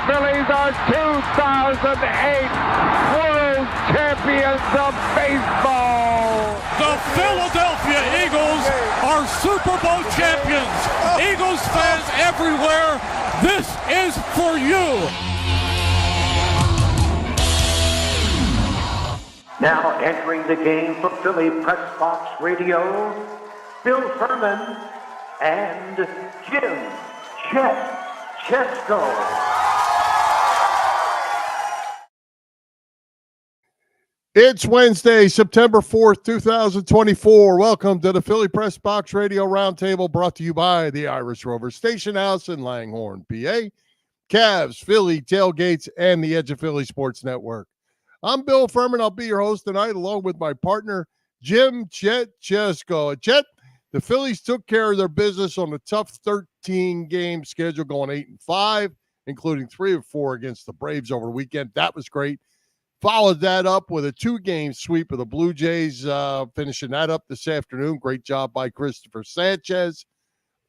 Phillies are 2008 World Champions of Baseball. The Philadelphia Eagles are Super Bowl champions. Eagles fans everywhere, this is for you. Now entering the game for Philly Pressbox Radio, Bill Furman and Jim Chet Chesko. It's Wednesday, September 4th, 2024. Welcome to the Philly Pressbox Radio Roundtable, brought to you by the Irish Rover Station House in Langhorne, PA, Cavs, Philly, Tailgates, and the Edge of Philly Sports Network. I'm Bill Furman. I'll be your host tonight, along with my partner, Jim Chet Chesko. Chet, the Phillies took care of their business on a tough 13-game schedule, going 8-5, including 3 of 4 against the Braves over the weekend. That was great. Followed that up with a 2-game sweep of the Blue Jays, finishing that up this afternoon. Great job by Christopher Sanchez.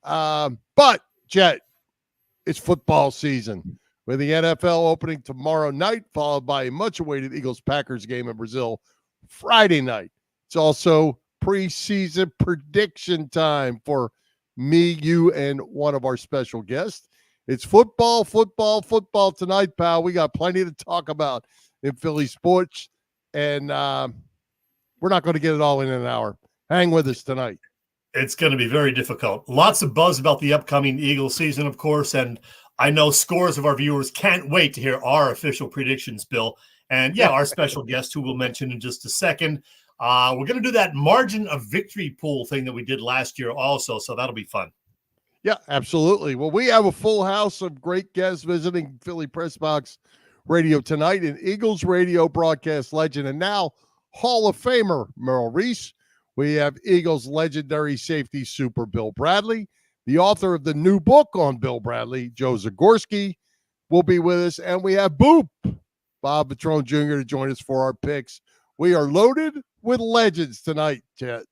But, Chet, it's football season, with the NFL opening tomorrow night, followed by a much-awaited Eagles-Packers game in Brazil Friday night. It's also preseason prediction time for me, you, and one of our special guests. It's football tonight, pal. We got plenty to talk about in Philly sports, and we're not going to get it all in an hour. Hang with us tonight. It's going to be very difficult. Lots of buzz about the upcoming Eagles season, of course, and I know scores of our viewers can't wait to hear our official predictions, Bill. And, our special guest, who we'll mention in just a second. We're going to do that margin of victory pool thing that we did last year also, so that'll be fun. Yeah, absolutely. Well, we have a full house of great guests visiting Philly Pressbox Radio tonight, and Eagles radio broadcast legend and now Hall of Famer Merrill Reese. We have Eagles legendary safety super Bill Bradley. The author of the new book on Bill Bradley, Joe Zagorski, will be with us. And we have Boop, Bob Patrone Jr., to join us for our picks. We are loaded with legends tonight, Chet.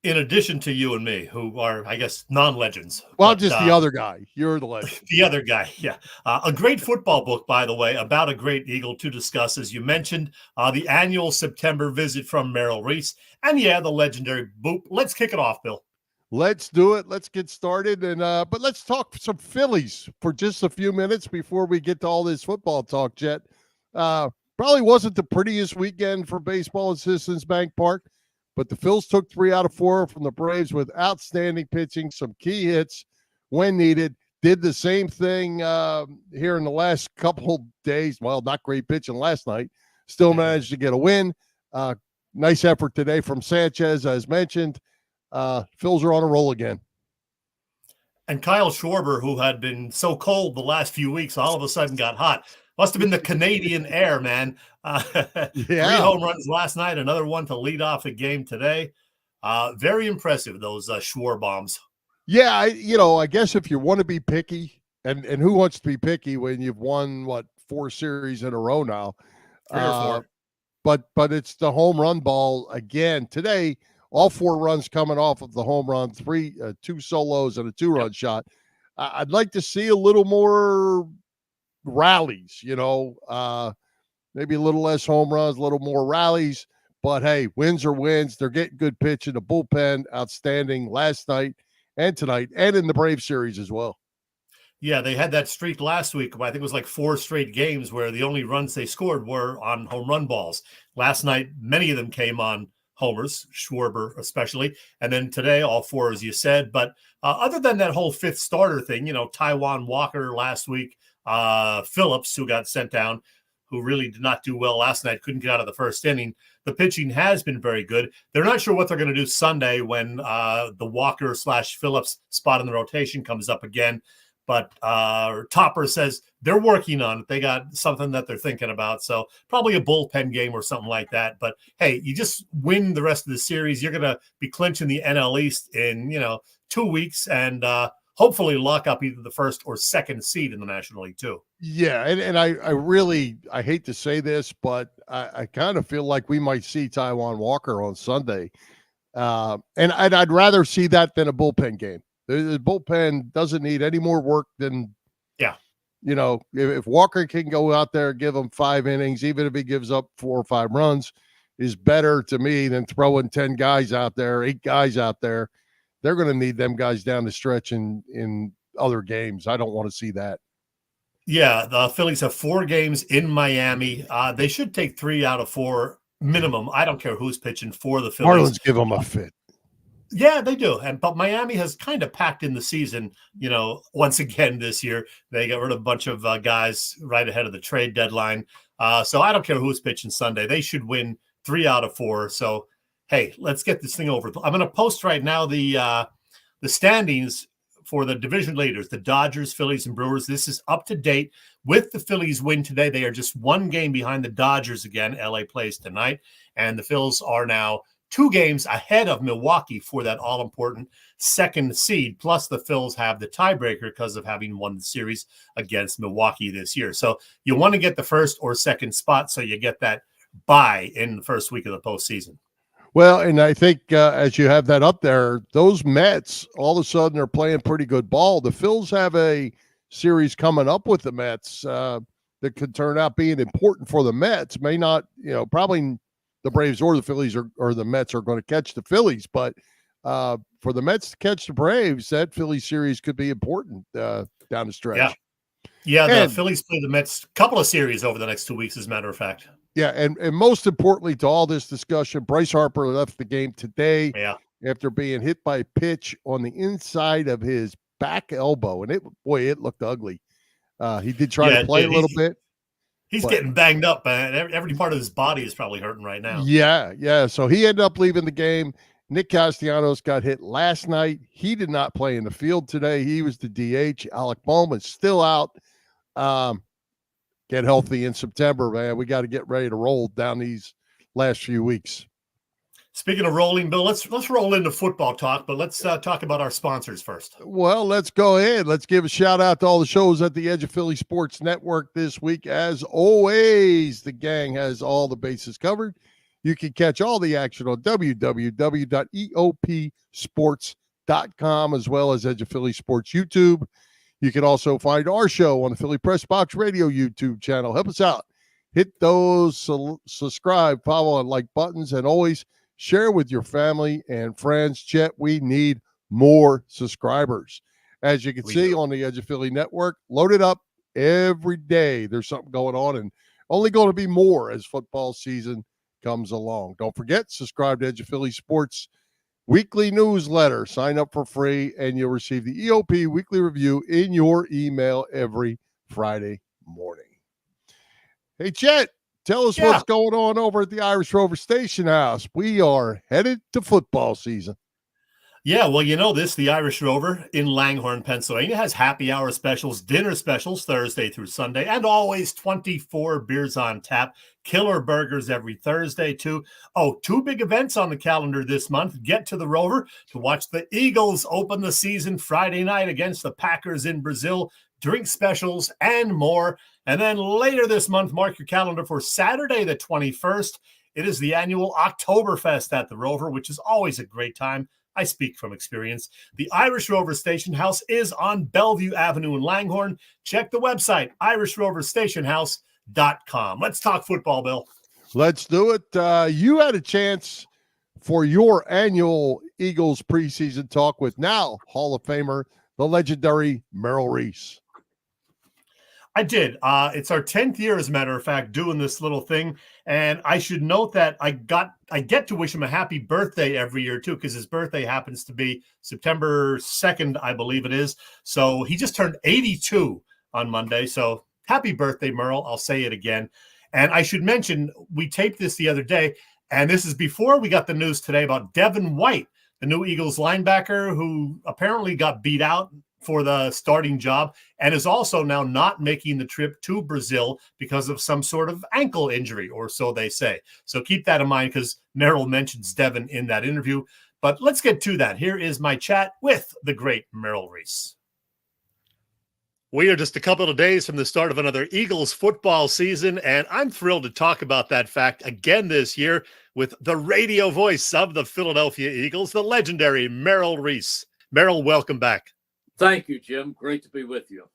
In addition to you and me, who are, I guess, non-legends. Well, I'm just the other guy. You're the legend. The other guy, yeah. A great football book, by the way, about a great Eagle to discuss, as you mentioned, the annual September visit from Merrill Reese. And, the legendary Boop. Let's kick it off, Bill. Let's do it. Let's get started. And but let's talk some Phillies for just a few minutes before we get to all this football talk, Jet. Probably wasn't the prettiest weekend for baseball at Citizens Bank Park, but the Phils took 3 out of 4 from the Braves with outstanding pitching, some key hits when needed. Did the same thing here in the last couple days. Well, not great pitching last night. Still managed to get a win. Nice effort today from Sanchez, as mentioned. Phils are on a roll again. And Kyle Schwarber, who had been so cold the last few weeks, all of a sudden got hot. Must have been the Canadian air, man. 3 home runs last night, another one to lead off the game today. Very impressive, those Schwarber bombs. Yeah, I guess if you want to be picky, and who wants to be picky when you've won, 4 series in a row now? 3 or 4. But it's the home run ball again today. All 4 runs coming off of the home run, 2 solos and a 2-run shot. I'd like to see a little more rallies, maybe a little less home runs, a little more rallies. But, hey, wins are wins. They're getting good pitch in the bullpen. Outstanding last night and tonight and in the Brave series as well. Yeah, they had that streak last week. I think it was like 4 straight games where the only runs they scored were on home run balls. Last night, many of them came on homers, Schwarber especially, and then today all 4, as you said. But other than that whole 5th starter thing, Taijuan Walker last week, Phillips, who got sent down, who really did not do well last night, couldn't get out of the first inning. The pitching has been very good. They're not sure what they're going to do Sunday when the Walker/Phillips spot in the rotation comes up again. But Topper says they're working on it. They got something that they're thinking about. So probably a bullpen game or something like that. But, hey, you just win the rest of the series. You're going to be clinching the NL East in, 2 weeks and hopefully lock up either the first or second seed in the National League, too. Yeah, and I hate to say this, but I kind of feel like we might see Taijuan Walker on Sunday. And I'd rather see that than a bullpen game. The bullpen doesn't need any more work than You know, if Walker can go out there and give them 5 innings, even if he gives up 4 or 5 runs, is better to me than throwing 10 guys out there, 8 guys out there. They're going to need them guys down the stretch in other games. I don't want to see that. Yeah, the Phillies have 4 games in Miami. They should take 3 out of 4 minimum. I don't care who's pitching for the Phillies. Marlins give them a fit. Yeah, they do. But Miami has kind of packed in the season, you know, once again this year. They got rid of a bunch of guys right ahead of the trade deadline. So I don't care who's pitching Sunday. They should win 3 out of 4. So, hey, let's get this thing over. I'm going to post right now the standings for the division leaders, the Dodgers, Phillies, and Brewers. This is up to date. With the Phillies win today, they are just 1 game behind the Dodgers again. LA plays tonight. And the Phils are now 2 games ahead of Milwaukee for that all-important 2nd seed. Plus, the Phils have the tiebreaker because of having won the series against Milwaukee this year. So you want to get the 1st or 2nd spot so you get that bye in the first week of the postseason. Well, and I think as you have that up there, those Mets all of a sudden are playing pretty good ball. The Phils have a series coming up with the Mets that could turn out being important for the Mets. May not, probably the Braves or the Phillies or the Mets are going to catch the Phillies, but for the Mets to catch the Braves, that Philly series could be important down the stretch. Yeah, the Phillies play the Mets a couple of series over the next 2 weeks, as a matter of fact. Yeah, and most importantly to all this discussion, Bryce Harper left the game today after being hit by a pitch on the inside of his back elbow, and it looked ugly. He did try to play a little bit. He's getting banged up, man. Every part of his body is probably hurting right now. Yeah. So he ended up leaving the game. Nick Castellanos got hit last night. He did not play in the field today. He was the DH. Alec Bowman's still out. Get healthy in September, man. We got to get ready to roll down these last few weeks. Speaking of rolling, Bill, let's roll into football talk, but let's talk about our sponsors first. Well, let's go ahead. Let's give a shout out to all the shows at the Edge of Philly Sports Network this week. As always, the gang has all the bases covered. You can catch all the action on www.eopsports.com as well as Edge of Philly Sports YouTube. You can also find our show on the Philly Pressbox Radio YouTube channel. Help us out. Hit those subscribe, follow, and like buttons, and always share with your family and friends. Chet, we need more subscribers. As you can see on the Edge of Philly Network, loaded up every day. There's something going on, and only going to be more as football season comes along. Don't forget, subscribe to Edge of Philly Sports weekly newsletter. Sign up for free, and you'll receive the EOP weekly review in your email every Friday morning. Hey, Chet, tell us what's going on over at the Irish Rover Station House. We are headed to football season. Yeah, well, the Irish Rover in Langhorne, Pennsylvania has happy hour specials, dinner specials Thursday through Sunday, and always 24 beers on tap. Killer burgers every Thursday, too. Oh, 2 big events on the calendar this month. Get to the Rover to watch the Eagles open the season Friday night against the Packers in Brazil. Drink specials and more. And then later this month, mark your calendar for Saturday the 21st. It is the annual Oktoberfest at the Rover, which is always a great time. I speak from experience. The Irish Rover Station House is on Bellevue Avenue in Langhorne. Check the website, irishroverstationhouse.com. Let's talk football, Bill. Let's do it. You had a chance for your annual Eagles preseason talk with now Hall of Famer, the legendary Merrill Reese. I did. It's our 10th year, as a matter of fact, doing this little thing. And I should note that I get to wish him a happy birthday every year, too, because his birthday happens to be September 2nd, I believe it is. So he just turned 82 on Monday. So happy birthday, Merle. I'll say it again. And I should mention, we taped this the other day, and this is before we got the news today about Devin White, the new Eagles linebacker who apparently got beat out for the starting job and is also now not making the trip to Brazil because of some sort of ankle injury, or so they say. So keep that in mind because Merrill mentions Devin in that interview. But let's get to that. Here is my chat with the great Merrill Reese. We are just a couple of days from the start of another Eagles football season, and I'm thrilled to talk about that fact again this year with the radio voice of the Philadelphia Eagles, the legendary Merrill Reese. Merrill, welcome back. Thank you, Jim. Great to be with you.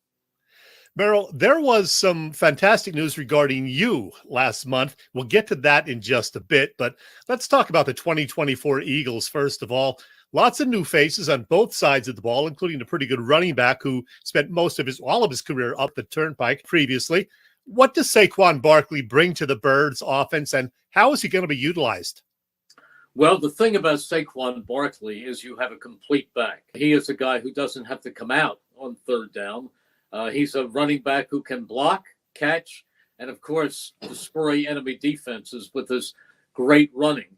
Merrill, there was some fantastic news regarding you last month. We'll get to that in just a bit, but let's talk about the 2024 Eagles first of all. Lots of new faces on both sides of the ball, including a pretty good running back who spent all of his career up the turnpike previously. What does Saquon Barkley bring to the Birds offense, and how is he going to be utilized? Well, the thing about Saquon Barkley is you have a complete back. He is a guy who doesn't have to come out on third down. He's a running back who can block, catch, and, of course, destroy enemy defenses with his great running.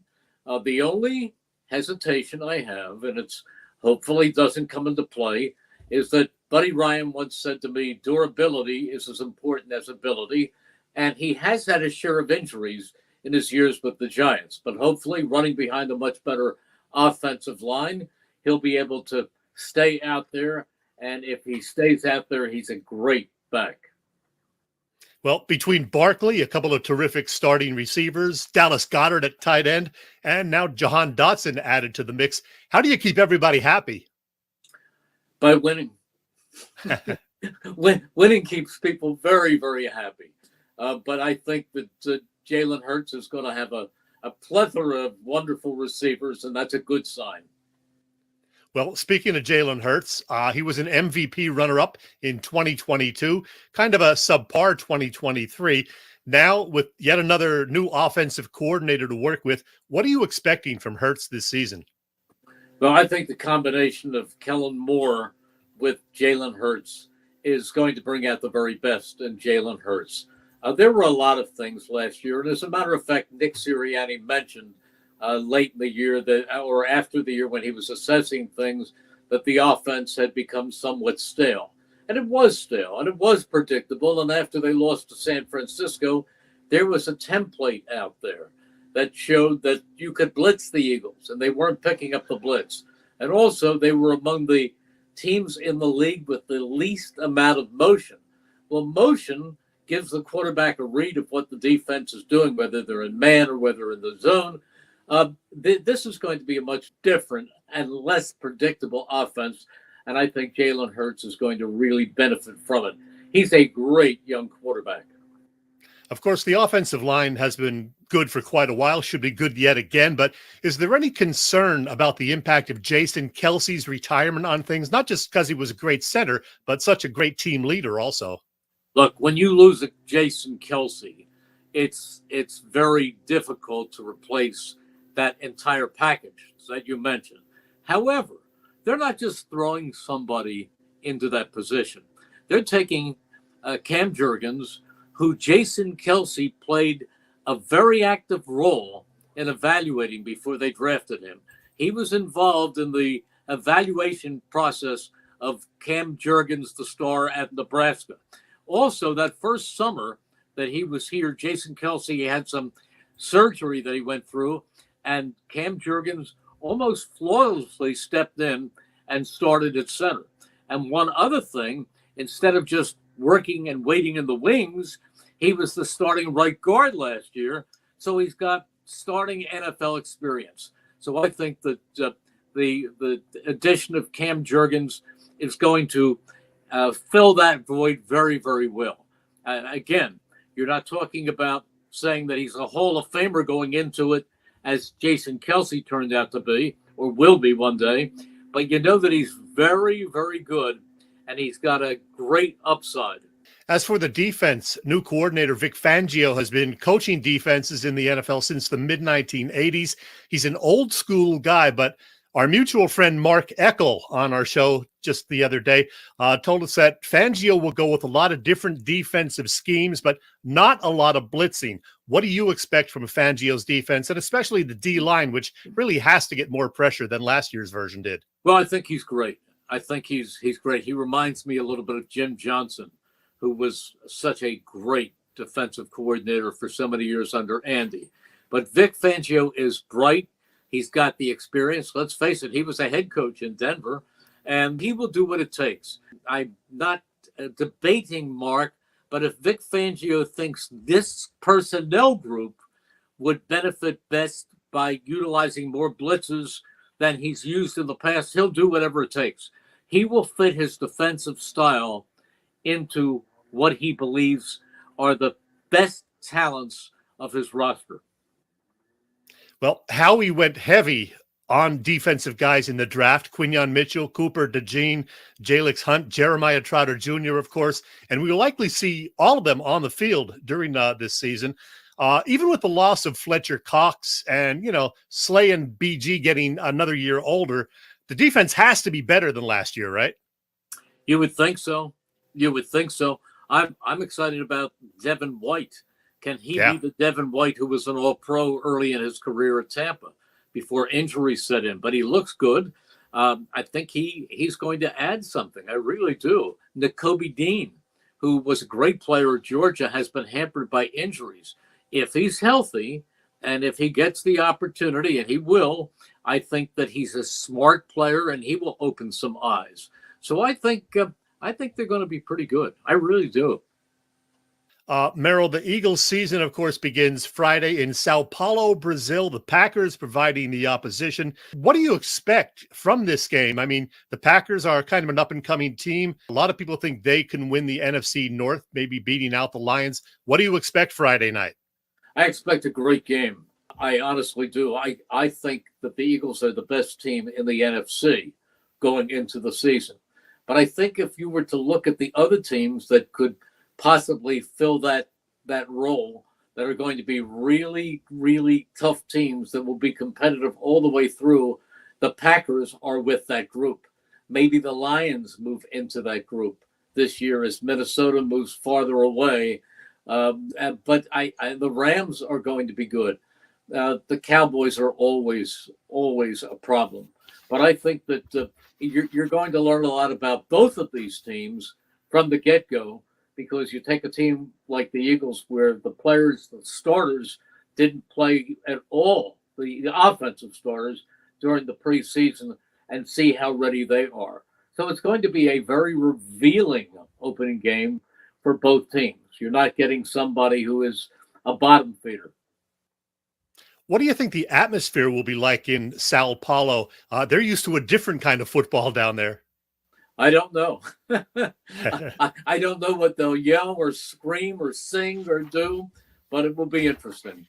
The only hesitation I have, and it's hopefully doesn't come into play, is that Buddy Ryan once said to me, durability is as important as ability, and he has had a share of injuries in his years with the Giants. But hopefully, running behind a much better offensive line, he'll be able to stay out there. And if he stays out there, he's a great back. Well, between Barkley, a couple of terrific starting receivers, Dallas Goedert at tight end, and now Jahan Dotson added to the mix, how do you keep everybody happy? By winning. Winning keeps people very, very happy. But I think that Jalen Hurts is going to have a plethora of wonderful receivers, and that's a good sign. Well, speaking of Jalen Hurts, he was an MVP runner-up in 2022, kind of a subpar 2023. Now, with yet another new offensive coordinator to work with, what are you expecting from Hurts this season? Well, I think the combination of Kellen Moore with Jalen Hurts is going to bring out the very best in Jalen Hurts. There were a lot of things last year, and as a matter of fact, Nick Sirianni mentioned late in the year or after the year when he was assessing things, that the offense had become somewhat stale. And it was stale, and it was predictable. And after they lost to San Francisco, there was a template out there that showed that you could blitz the Eagles, and they weren't picking up the blitz. And also, they were among the teams in the league with the least amount of motion. Well, motion gives the quarterback a read of what the defense is doing, whether they're in man or whether in the zone. This is going to be a much different and less predictable offense, and I think Jalen Hurts is going to really benefit from it. He's a great young quarterback. Of course, the offensive line has been good for quite a while, should be good yet again, but is there any concern about the impact of Jason Kelce's retirement on things, not just because he was a great center, but such a great team leader also? Look, when you lose a Jason Kelce, it's very difficult to replace that entire package that you mentioned. However, they're not just throwing somebody into that position. They're taking Cam Jurgens, who Jason Kelce played a very active role in evaluating before they drafted him. He was involved in the evaluation process of Cam Jurgens, the star at Nebraska. Also, that first summer that he was here, Jason Kelce had some surgery that he went through, and Cam Jurgens almost flawlessly stepped in and started at center. And one other thing, instead of just working and waiting in the wings, he was the starting right guard last year. So he's got starting NFL experience. So I think that the addition of Cam Jurgens is going to fill that void very, very well. And again, you're not talking about saying that he's a Hall of Famer going into it, as Jason Kelce turned out to be, or will be one day. But you know that he's very, very good, and he's got a great upside. As for the defense, new coordinator Vic Fangio has been coaching defenses in the NFL since the mid-1980s. He's an old school guy, but our mutual friend Mark Eckel on our show just the other day told us that Fangio will go with a lot of different defensive schemes, but not a lot of blitzing. What do you expect from Fangio's defense, and especially the D-line, which really has to get more pressure than last year's version did? Well, I think he's great. I think he's great. He reminds me a little bit of Jim Johnson, who was such a great defensive coordinator for so many years under Andy. But Vic Fangio is bright. He's got the experience. Let's face it, he was a head coach in Denver, and he will do what it takes. I'm not debating Mark, but if Vic Fangio thinks this personnel group would benefit best by utilizing more blitzes than he's used in the past, he'll do whatever it takes. He will fit his defensive style into what he believes are the best talents of his roster. Well, Howie went heavy on defensive guys in the draft: Quinyon Mitchell, Cooper DeJean, Jalix Hunt, Jeremiah Trotter Jr., of course, and we will likely see all of them on the field during this season. Even with the loss of Fletcher Cox and, Slay and BG getting another year older, the defense has to be better than last year, right? You would think so. I'm excited about Devin White. Can he be the Devin White who was an All-Pro early in his career at Tampa before injuries set in? But he looks good. I think he's going to add something. I really do. Nakobe Dean, who was a great player at Georgia, has been hampered by injuries. If he's healthy and if he gets the opportunity, and he will, I think that he's a smart player and he will open some eyes. So I think they're going to be pretty good. I really do. Merrill, the Eagles season, of course, begins Friday in Sao Paulo, Brazil. The Packers providing the opposition. What do you expect from this game? I mean, the Packers are kind of an up-and-coming team. A lot of people think they can win the NFC North, maybe beating out the Lions. What do you expect Friday night? I expect a great game. I honestly do. I think that the Eagles are the best team in the NFC going into the season. But I think if you were to look at the other teams that could possibly fill that role, that are going to be really, really tough teams that will be competitive all the way through, the Packers are with that group. Maybe the Lions move into that group this year as Minnesota moves farther away. But the Rams are going to be good. The Cowboys are always a problem. But I think that you're going to learn a lot about both of these teams from the get-go, because you take a team like the Eagles where the players, the starters, didn't play at all, the offensive starters, during the preseason, and see how ready they are. So it's going to be a very revealing opening game for both teams. You're not getting somebody who is a bottom feeder. What do you think the atmosphere will be like in Sao Paulo? They're used to a different kind of football down there. I don't know. I don't know what they'll yell or scream or sing or do, but it will be interesting.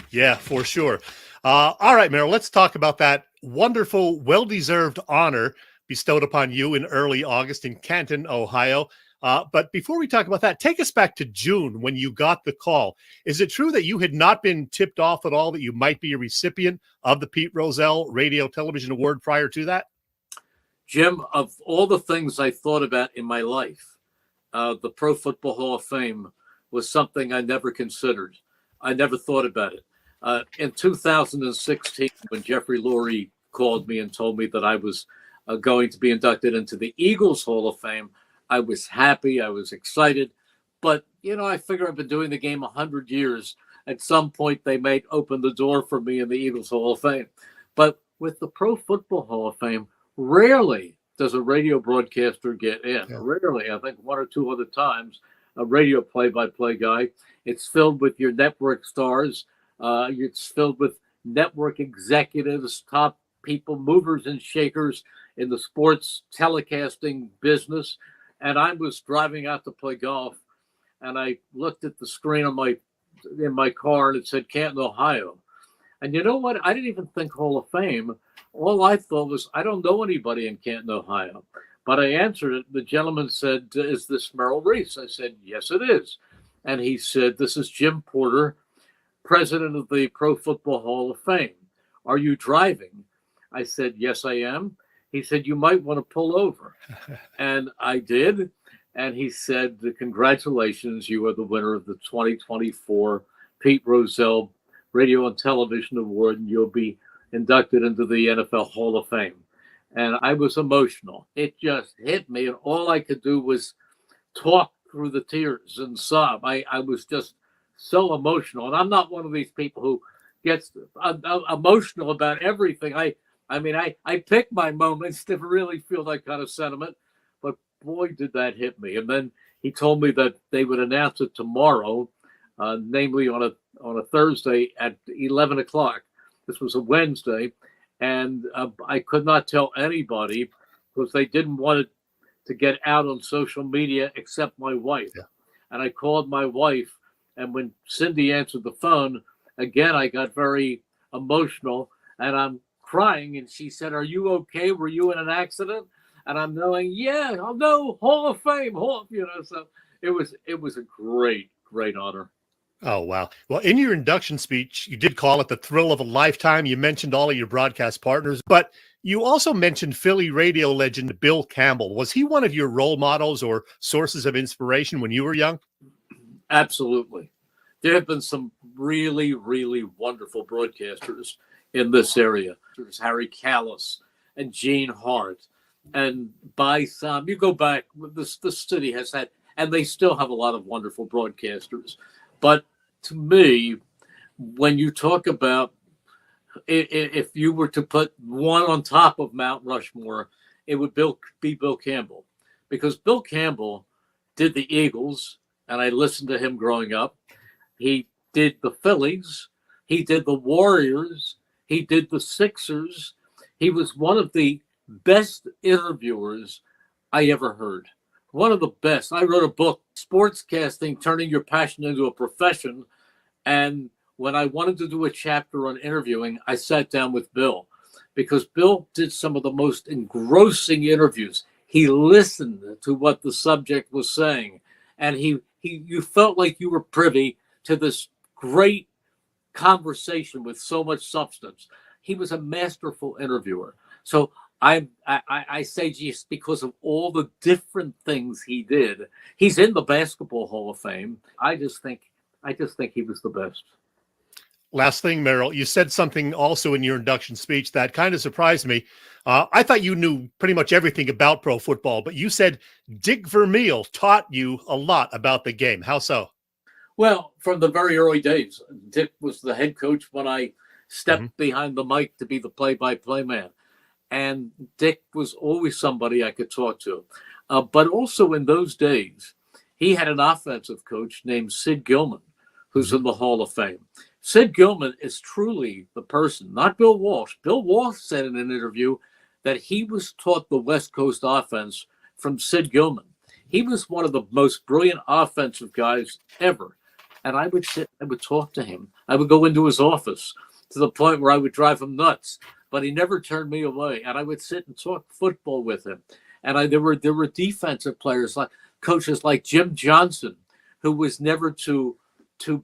Yeah, for sure. All right, Merrill, let's talk about that wonderful, well-deserved honor bestowed upon you in early August in Canton, Ohio. But before we talk about that, take us back to June when you got the call. Is it true that you had not been tipped off at all that you might be a recipient of the Pete Rozelle Radio Television Award prior to that? Jim, of all the things I thought about in my life, the Pro Football Hall of Fame was something I never considered. I never thought about it. In 2016, when Jeffrey Lurie called me and told me that I was going to be inducted into the Eagles Hall of Fame, I was happy. I was excited. But, I figure I've been doing the game 100 years. At some point, they may open the door for me in the Eagles Hall of Fame. But with the Pro Football Hall of Fame, rarely does a radio broadcaster get in. Yeah. Rarely. I think one or two other times, a radio play-by-play guy. It's filled with your network stars. It's filled with network executives, top people, movers and shakers in the sports telecasting business. And I was driving out to play golf, and I looked at the screen in my car, and it said Canton, Ohio. And you know what? I didn't even think Hall of Fame. All I thought was, I don't know anybody in Canton, Ohio. But I answered it. The gentleman said, is this Merrill Reese? I said, yes, it is. And he said, this is Jim Porter, president of the Pro Football Hall of Fame. Are you driving? I said, yes, I am. He said, you might want to pull over. And I did. And he said, congratulations, you are the winner of the 2024 Pete Rozelle Radio and Television Award, and you'll be inducted into the NFL Hall of Fame. And I was emotional. It just hit me, and all I could do was talk through the tears and sob. I was just so emotional. And I'm not one of these people who gets emotional about everything. I pick my moments to really feel that kind of sentiment. But boy, did that hit me. And then he told me that they would announce it tomorrow, namely on a Thursday at 11 o'clock. This was a Wednesday, and I could not tell anybody because they didn't want it to get out on social media except my wife. Yeah. And I called my wife, and when Cindy answered the phone, again, I got very emotional, and I'm crying, and she said, "Are you okay? Were you in an accident?" And I'm going, "Yeah, oh no, Hall of Fame, so it was a great honor. Oh, wow. Well, in your induction speech, you did call it the thrill of a lifetime. You mentioned all of your broadcast partners, but you also mentioned Philly radio legend Bill Campbell. Was he one of your role models or sources of inspiration when you were young? Absolutely. There have been some really, really wonderful broadcasters in this area. There's Harry Callis and Gene Hart. And by some, you go back, this city has had, and they still have a lot of wonderful broadcasters. But to me, when you talk about, if you were to put one on top of Mount Rushmore, it would be Bill Campbell. Because Bill Campbell did the Eagles, and I listened to him growing up. He did the Phillies. He did the Warriors. He did the Sixers. He was one of the best interviewers I ever heard. One of the best. I wrote a book, Sportscasting, Turning Your Passion into a Profession. And when I wanted to do a chapter on interviewing, I sat down with Bill because Bill did some of the most engrossing interviews. He listened to what the subject was saying, and you felt like you were privy to this great conversation with so much substance. He was a masterful interviewer. So I say just because of all the different things he did, he's in the Basketball Hall of Fame. I just think he was the best. Last thing, Merrill, you said something also in your induction speech that kind of surprised me. I thought you knew pretty much everything about pro football, but you said Dick Vermeil taught you a lot about the game. How so? Well, from the very early days, Dick was the head coach when I stepped behind the mic to be the play-by-play man. And Dick was always somebody I could talk to. But also in those days, he had an offensive coach named Sid Gilman, who's in the Hall of Fame. Sid Gilman is truly the person, not Bill Walsh. Bill Walsh said in an interview that he was taught the West Coast offense from Sid Gilman. He was one of the most brilliant offensive guys ever. And I would talk to him. I would go into his office to the point where I would drive him nuts, but he never turned me away. And I would sit and talk football with him. And there were defensive players, like coaches like Jim Johnson, who was never too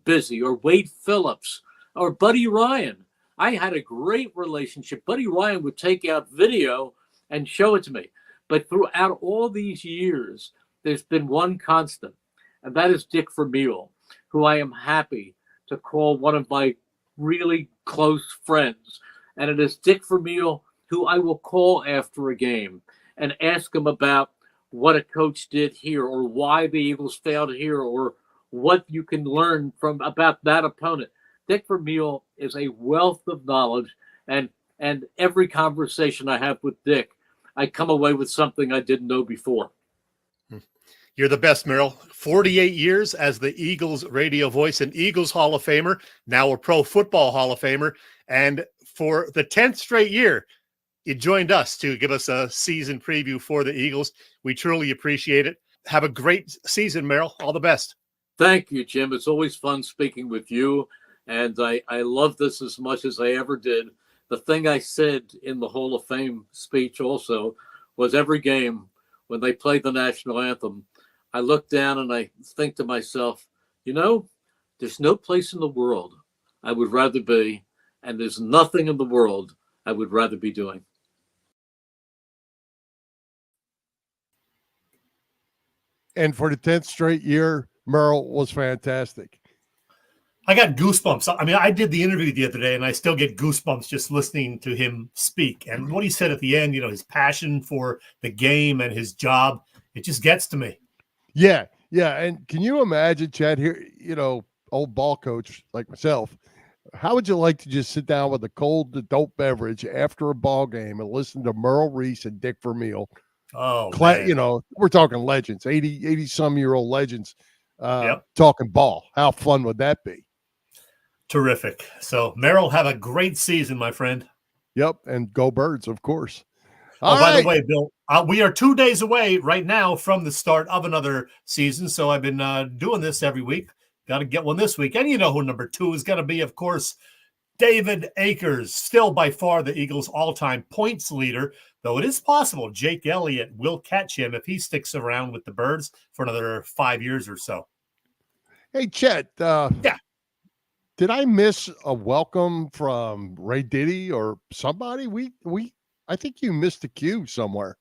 busy, or Wade Phillips, or Buddy Ryan. I had a great relationship. Buddy Ryan would take out video and show it to me. But throughout all these years, there's been one constant, and that is Dick Vermeil, who I am happy to call one of my really close friends. And it is Dick Vermeil who I will call after a game and ask him about what a coach did here, or why the Eagles failed here, or what you can learn from about that opponent. Dick Vermeil is a wealth of knowledge, and every conversation I have with Dick, I come away with something I didn't know before. You're the best, Merrill. 48 years as the Eagles radio voice, an Eagles Hall of Famer, now a Pro Football Hall of Famer. And for the 10th straight year, you joined us to give us a season preview for the Eagles. We truly appreciate it. Have a great season, Merrill. All the best. Thank you, Jim. It's always fun speaking with you. And I love this as much as I ever did. The thing I said in the Hall of Fame speech also was every game when they played the national anthem, I look down and I think to myself, there's no place in the world I would rather be, and there's nothing in the world I would rather be doing. And for the 10th straight year, Merrill was fantastic. I got goosebumps. I mean, I did the interview the other day, and I still get goosebumps just listening to him speak. And what he said at the end, his passion for the game and his job, it just gets to me. Yeah. And can you imagine, Chet, here, old ball coach like myself, how would you like to just sit down with a cold adult beverage after a ball game and listen to Merrill Reese and Dick Vermeil? Oh, man. We're talking legends, 80-some-year-old legends, Yep. talking ball. How fun would that be? Terrific. So, Merrill, have a great season, my friend. Yep, and go Birds, of course. By the way, Bill, we are 2 days away right now from the start of another season. So I've been doing this every week. Got to get one this week. And you know who number 2 is going to be, of course, David Akers, still by far the Eagles' all-time points leader, though it is possible Jake Elliott will catch him if he sticks around with the Birds for another 5 years or so. Hey, Chet. Yeah. Did I miss a welcome from Ray Diddy or somebody? I think you missed a cue somewhere.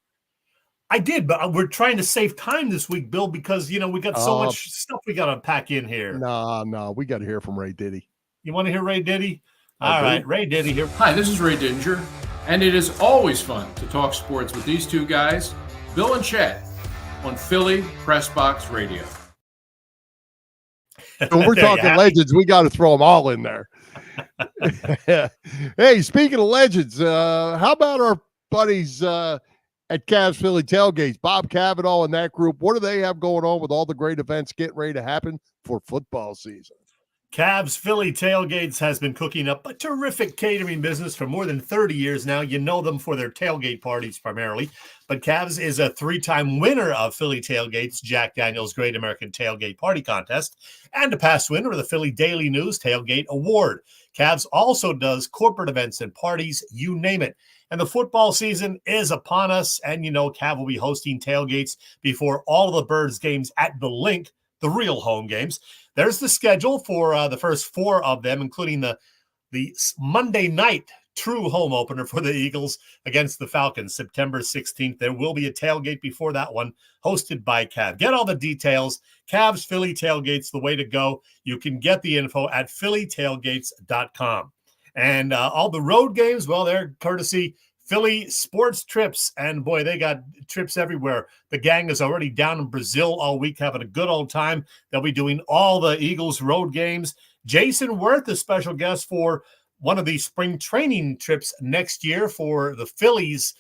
I did, but we're trying to save time this week, Bill, because, we got so much stuff we got to pack in here. No, we got to hear from Ray Diddy. You want to hear Ray Diddy? All right, Ray Diddy here. Hi, this is Ray Dinger, and it is always fun to talk sports with these two guys, Bill and Chet, on Philly Pressbox Radio. When we're talking legends, we got to throw them all in there. Hey, speaking of legends, how about our buddies at Cavs Philly Tailgates, Bob Cavanaugh and that group? What do they have going on with all the great events getting ready to happen for football season? Cavs Philly Tailgates has been cooking up a terrific catering business for more than 30 years now. You know them for their tailgate parties primarily, but Cavs is a 3-time winner of Philly Tailgates, Jack Daniel's Great American Tailgate Party Contest, and a past winner of the Philly Daily News Tailgate Award. Cavs also does corporate events and parties, you name it. And the football season is upon us, and Cav will be hosting tailgates before all of the Birds games at the Link, the real home games. There's the schedule for the first 4 of them, including the Monday night true home opener for the Eagles against the Falcons, September 16th. There will be a tailgate before that one, hosted by Cav. Get all the details. Cavs Philly Tailgates, the way to go. You can get the info at phillytailgates.com. And all the road games, well, they're courtesy Philly Sports Trips, and boy, they got trips everywhere. The gang is already down in Brazil all week having a good old time. They'll be doing all the Eagles road games. Jason Worth, a special guest for one of the spring training trips next year for the Phillies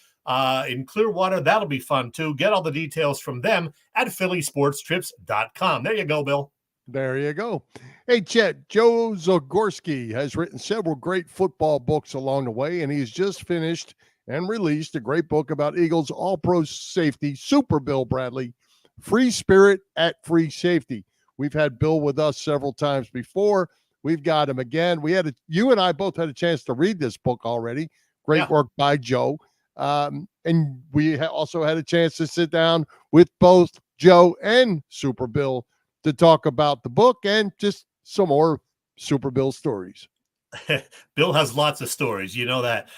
in Clearwater. That'll be fun, too. Get all the details from them at phillysportstrips.com. There you go, Bill. There you go. Hey, Chet, Joe Zagorski has written several great football books along the way, and he's just finished and released a great book about Eagles All-Pro safety, Super Bill Bradley, Free Spirit at Free Safety. We've had Bill with us several times before. We've got him again. You and I both had a chance to read this book already. Great work by Joe. And we also had a chance to sit down with both Joe and Super Bill to talk about the book and just some more Super Bill stories. Bill has lots of stories. You know that.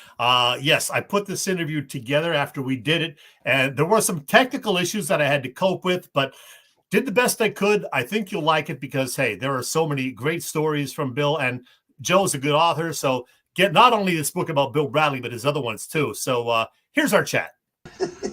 Yes, I put this interview together after we did it, and there were some technical issues that I had to cope with, but did the best I could. I think you'll like it because, hey, there are so many great stories from Bill, and Joe's a good author, so get not only this book about Bill Bradley, but his other ones too. So here's our chat.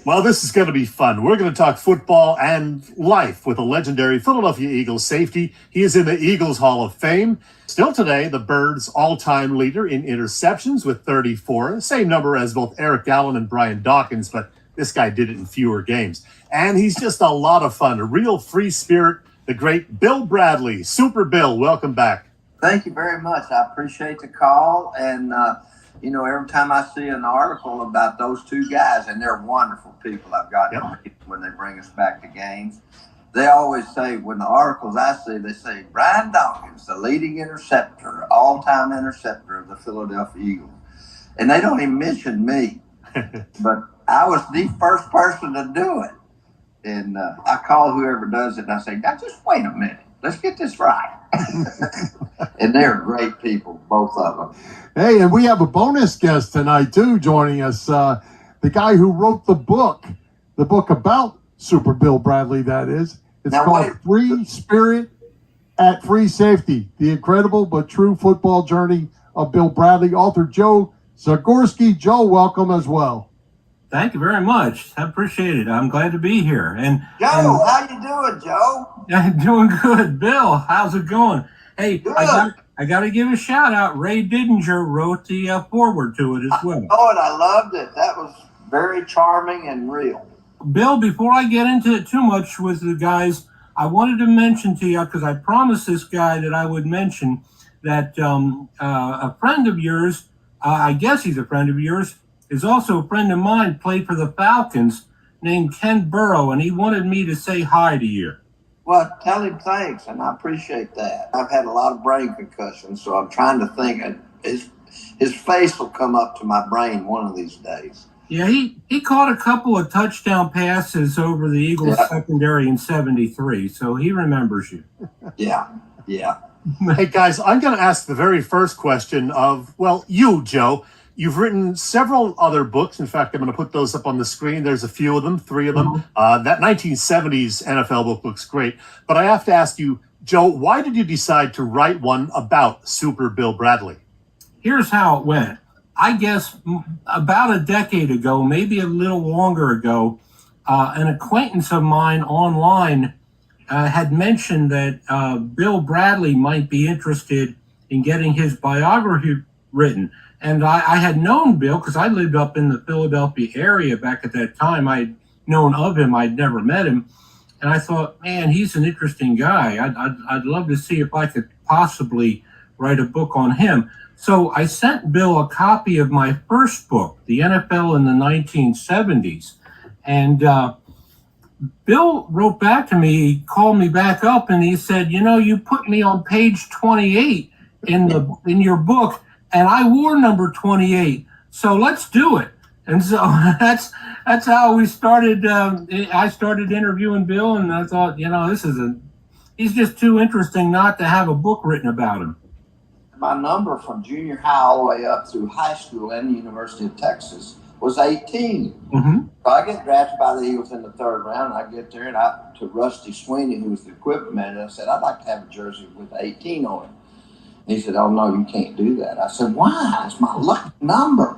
Well, this is going to be fun. We're going to talk football and life with a legendary Philadelphia Eagles safety. He is in the Eagles Hall of Fame. Still today, the Birds' all-time leader in interceptions with 34, same number as both Eric Allen and Brian Dawkins, but this guy did it in fewer games. And he's just a lot of fun, a real free spirit, the great Bill Bradley. Super Bill, welcome back. Thank you very much. I appreciate the call. And, every time I see an article about those two guys, and they're wonderful people I've got to meet when they bring us back to games, they always say, when the articles I see, they say, Brian Dawkins, the leading interceptor, all-time interceptor of the Philadelphia Eagles. And they don't even mention me. But I was the first person to do it. And I call whoever does it, and I say, now just wait a minute. Let's get this right. And they're great people, both of them. Hey, and we have a bonus guest tonight, too, joining us. The guy who wrote the book about Super Bill Bradley, that is. It's called Free Spirit at Free Safety, the incredible but true football journey of Bill Bradley. Author Joe Zagorski. Joe, welcome as well. Thank you very much. I appreciate it. I'm glad to be here. And Joe, how you doing, Joe? I'm doing good. Bill, how's it going? Hey, good. I got to give a shout out. Ray Didinger wrote the foreword to it as well. And I loved it. That was very charming and real. Bill, before I get into it too much with the guys, I wanted to mention to you, because I promised this guy that I would mention that a friend of yours, I guess he's a friend of yours, is also a friend of mine, played for the Falcons, named Ken Burrow, and he wanted me to say hi to you. Well, tell him thanks, and I appreciate that. I've had a lot of brain concussions, so I'm trying to think. His face will come up to my brain one of these days. Yeah, he caught a couple of touchdown passes over the Eagles secondary in '73, so he remembers you. Yeah. Hey, guys, I'm going to ask the very first question of, well, you, Joe. You've written several other books. In fact, I'm going to put those up on the screen. There's a few of them, 3 of them. That 1970s NFL book looks great. But I have to ask you, Joe, why did you decide to write one about Super Bill Bradley? Here's how it went. I guess about a decade ago, maybe a little longer ago, an acquaintance of mine online had mentioned that Bill Bradley might be interested in getting his biography written. And I had known Bill because I lived up in the Philadelphia area back at that time. I'd known of him. I'd never met him. And I thought, man, he's an interesting guy. I'd love to see if I could possibly write a book on him. So I sent Bill a copy of my first book, The NFL in the 1970s. And Bill wrote back to me, he called me back up, and he said, you put me on page 28 in your book, and I wore number 28, so let's do it. And so that's how we started. I started interviewing Bill, and I thought, he's just too interesting not to have a book written about him. My number from junior high all the way up through high school and the University of Texas was 18. Mm-hmm. So I get drafted by the Eagles in the 3rd round. I get there, and to Rusty Sweeney, who was the equipment manager, I said, I'd like to have a jersey with 18 on it. He said, oh, no, you can't do that. I said, why? It's my lucky number.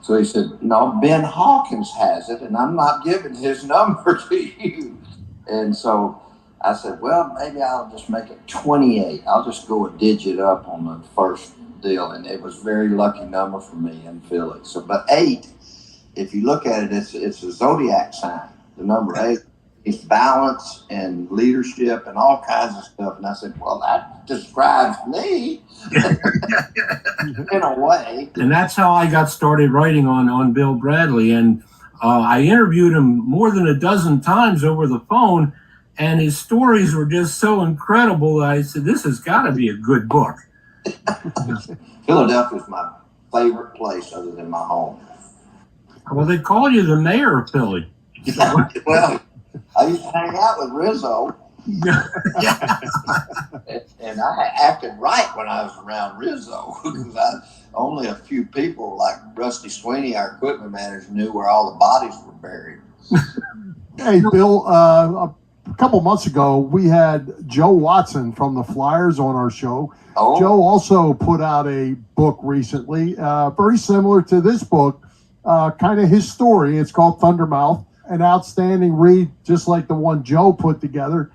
So he said, no, Ben Hawkins has it, and I'm not giving his number to you. And so I said, well, maybe I'll just make it 28. I'll just go a digit up on the first deal. And it was a very lucky number for me in Philly. So, but 8, if you look at it, it's a zodiac sign, the number 8. It's balance and leadership and all kinds of stuff. And I said, well, that describes me in a way. And that's how I got started writing on Bill Bradley. And I interviewed him more than a dozen times over the phone. And his stories were just so incredible that I said, this has got to be a good book. Philadelphia is my favorite place other than my home. Well, they call you the mayor of Philly. Well, I used to hang out with Rizzo. And I acted right when I was around Rizzo because only a few people like Rusty Sweeney, our equipment manager, knew where all the bodies were buried. Hey, Bill, a couple months ago, we had Joe Watson from the Flyers on our show. Oh. Joe also put out a book recently, very similar to this book, kind of his story. It's called Thundermouth, an outstanding read, just like the one Joe put together.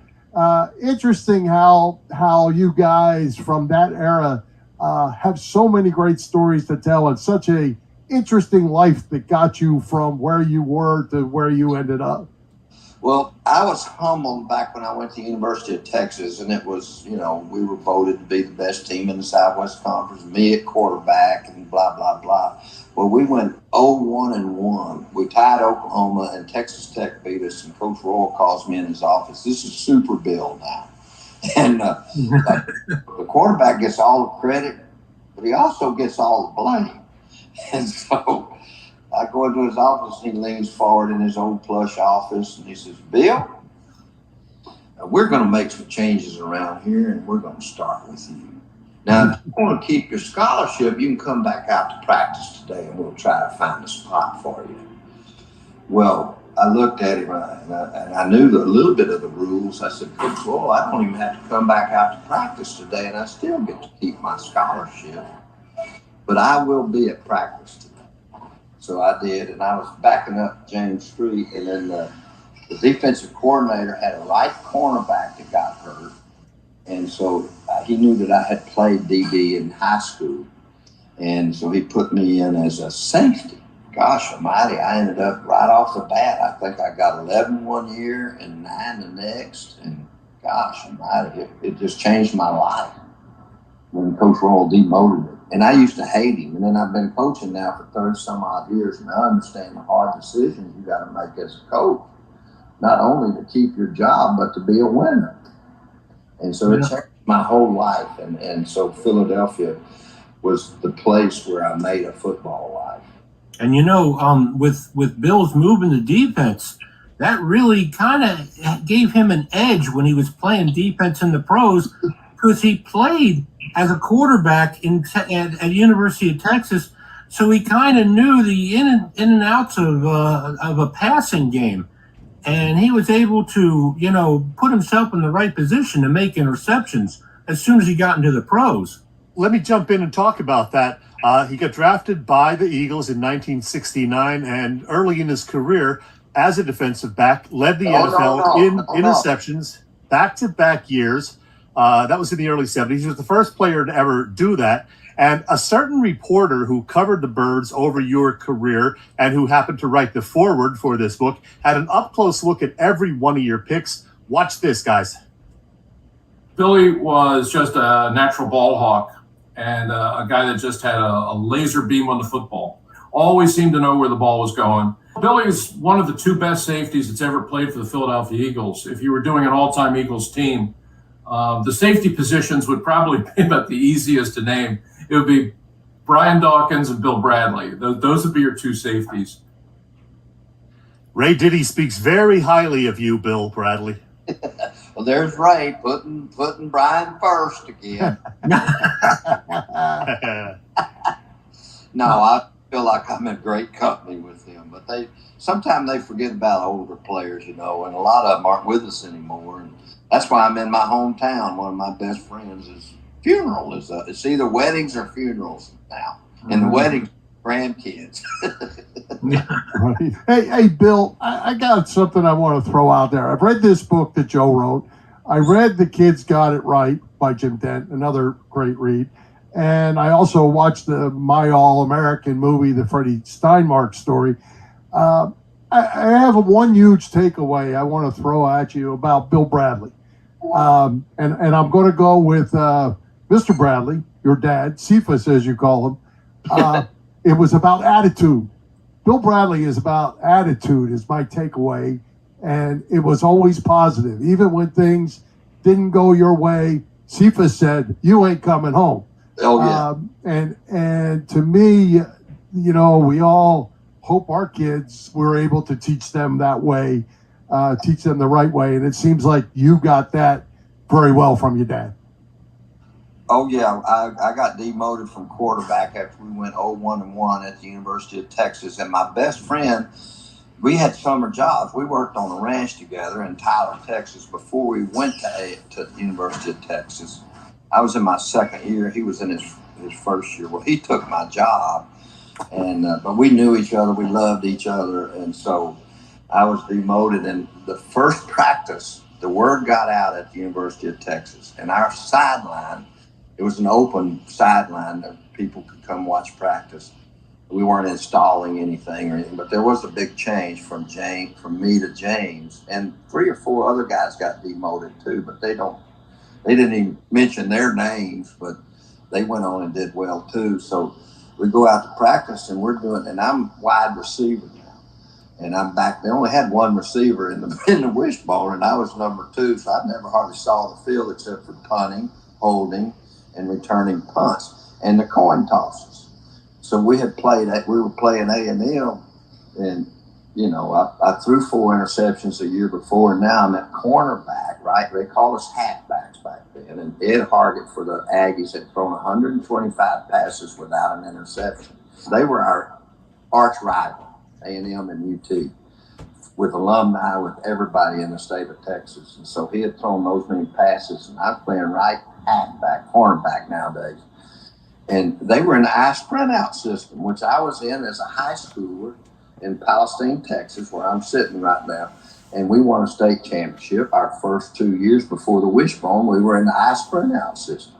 Interesting how you guys from that era have so many great stories to tell and such a interesting life that got you from where you were to where you ended up. Well, I was humbled back when I went to the University of Texas, and it was, we were voted to be the best team in the Southwest Conference, me at quarterback and blah, blah, blah. Well, we went 0-1-1. We tied Oklahoma, and Texas Tech beat us, and Coach Royal calls me in his office. This is Super Bill now. And the quarterback gets all the credit, but he also gets all the blame. And so I go into his office, and he leans forward in his old plush office, and he says, Bill, we're going to make some changes around here, and we're going to start with you. Now, if you want to keep your scholarship, you can come back out to practice today, and we'll try to find a spot for you. Well, I looked at him, and I knew a little bit of the rules. I said, Coach Royal, I don't even have to come back out to practice today, and I still get to keep my scholarship. But I will be at practice today. So I did, and I was backing up James Street, and then the defensive coordinator had a right cornerback that got hurt, and so he knew that I had played DB in high school, and so he put me in as a safety. Gosh almighty, I ended up right off the bat. I think I got 11 one year and 9 the next, and gosh almighty, it just changed my life when Coach Royal demoted me. And I used to hate him. And then I've been coaching now for 30 some odd years, and I understand the hard decisions you got to make as a coach, not only to keep your job, but to be a winner. And so it changed my whole life. And so Philadelphia was the place where I made a football life. And with Bill's moving the defense, that really kind of gave him an edge when he was playing defense in the pros, because he played as a quarterback at University of Texas, so he kind of knew the in and outs of a passing game, and he was able to put himself in the right position to make interceptions as soon as he got into the pros. Let me jump in and talk about that. He got drafted by the Eagles in 1969, and early in his career as a defensive back, led the NFL in interceptions, back-to-back years. That was in the early 70s. He was the first player to ever do that. And a certain reporter who covered the Birds over your career and who happened to write the foreword for this book had an up-close look at every one of your picks. Watch this, guys. Billy was just a natural ball hawk and a guy that just had a laser beam on the football. Always seemed to know where the ball was going. Billy is one of the two best safeties that's ever played for the Philadelphia Eagles. If you were doing an all-time Eagles team, the safety positions would probably be about the easiest to name. It would be Brian Dawkins and Bill Bradley. Those would be your two safeties. Ray Diddy speaks very highly of you, Bill Bradley. Well, there's Ray putting Brian first again. No, I feel like I'm in great company with him, but sometimes they forget about older players, and a lot of them aren't with us anymore. And that's why I'm in my hometown. One of my best friends' funeral is it's either weddings or funerals now, and the weddings, grandkids. Right. Hey, Bill, I got something I want to throw out there. I've read this book that Joe wrote. I read The Kids Got It Right by Jim Dent, another great read. And I also watched the My All-American movie, the Freddie Steinmark story. I have one huge takeaway I want to throw at you about Bill Bradley. And I'm going to go with Mr. Bradley, your dad, Cephas, as you call him. It was about attitude. Bill Bradley is about attitude, is my takeaway. And it was always positive. Even when things didn't go your way, Cephas said, "You ain't coming home." Oh, yeah. And to me, we all hope our kids were able to teach them that way, teach them the right way. And it seems like you got that very well from your dad. Oh, yeah. I got demoted from quarterback after we went 0-1-1 at the University of Texas. And my best friend, we had summer jobs. We worked on a ranch together in Tyler, Texas, before we went to the University of Texas. I was in my second year. He was in his first year. Well, he took my job, but we knew each other. We loved each other. And so I was demoted. And the first practice, the word got out at the University of Texas. And our sideline, it was an open sideline that people could come watch practice. We weren't installing anything or anything, but there was a big change from me to James. And 3 or 4 other guys got demoted too, but they didn't even mention their names, but they went on and did well too. So we go out to practice and and I'm wide receiver now. And I'm back. They only had one receiver in the wishbone, and I was number 2. So I never hardly saw the field except for punting, holding, and returning punts and the coin tosses. So we were playing A&M, and I threw 4 interceptions a year before, and now I'm at cornerback, right? They called us halfbacks back then. And Ed Hargett for the Aggies had thrown 125 passes without an interception. They were our arch rival, A&M and UT, with alumni, with everybody in the state of Texas. And so he had thrown those many passes, and I was playing right halfback, cornerback nowadays. And they were in the I sprint out system, which I was in as a high schooler in Palestine, Texas, where I'm sitting right now. And we won a state championship our first 2 years before the wishbone. We were in the I sprint out system.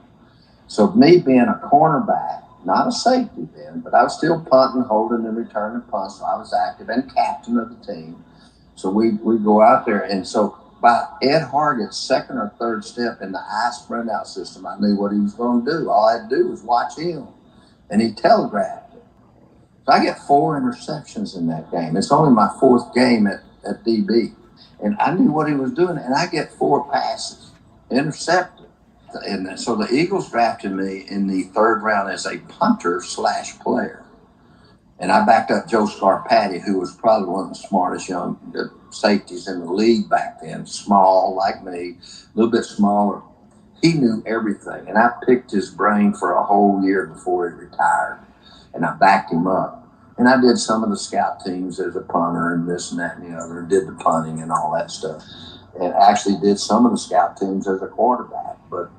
So me being a cornerback, not a safety then, but I was still punting, holding, and returning punts. So I was active and captain of the team. So we go out there. And so by Ed Hargett's second or third step in the I sprint out system, I knew what he was going to do. All I had to do was watch him. and he telegraphed it. So I get 4 interceptions in that game. It's only my 4th game at DB. And I knew what he was doing, and I get 4 passes intercepted. And so the Eagles drafted me in the 3rd round as a punter/player. And I backed up Joe Scarpati, who was probably one of the smartest young safeties in the league back then, small like me, a little bit smaller. He knew everything, and I picked his brain for a whole year before he retired, and I backed him up. And I did some of the scout teams as a punter and this and that and the other, and did the punting and all that stuff, and actually did some of the scout teams as a quarterback. But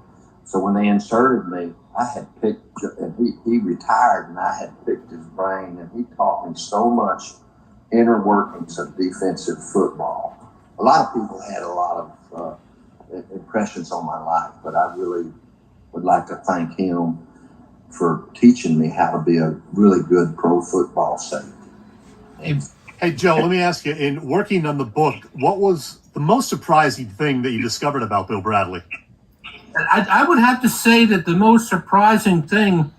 so when they inserted me, I had picked, and he retired, and I had picked his brain, and he taught me so much inner workings of defensive football. A lot of people had a lot of impressions on my life, but I really would like to thank him for teaching me how to be a really good pro football safety. Hey, Joe, let me ask you, in working on the book, what was the most surprising thing that you discovered about Bill Bradley? I would have to say that the most surprising thing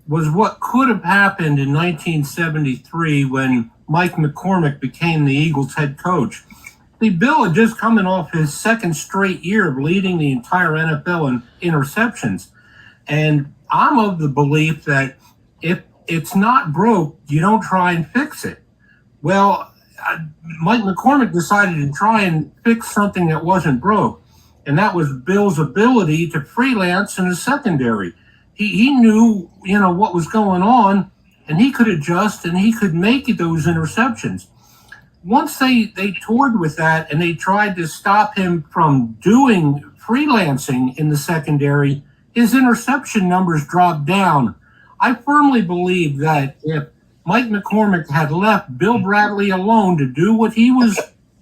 was what could have happened in 1973 when Mike McCormick became the Eagles head coach. Bill had just coming off his 2nd straight year of leading the entire NFL in interceptions. And I'm of the belief that if it's not broke, you don't try and fix it. Well, Mike McCormick decided to try and fix something that wasn't broke. And that was Bill's ability to freelance in the secondary. He knew, what was going on, and he could adjust, and he could make those interceptions. Once they toured with that and they tried to stop him from doing freelancing in the secondary, his interception numbers dropped down. I firmly believe that if Mike McCormick had left Bill Bradley alone to do what he was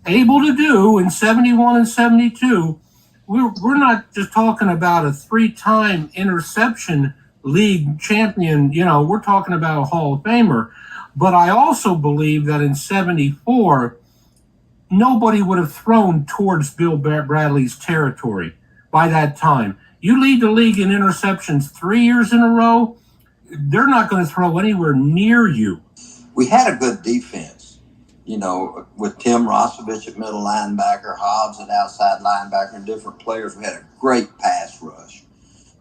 able to do in 71 and 72, we're not just talking about a 3-time interception league champion. We're talking about a Hall of Famer. But I also believe that in 74, nobody would have thrown towards Bill Bradley's territory by that time. You lead the league in interceptions 3 years in a row, they're not going to throw anywhere near you. We had a good defense, with Tim Rosovich at middle linebacker, Hobbs at outside linebacker, and different players. We had a great pass rush.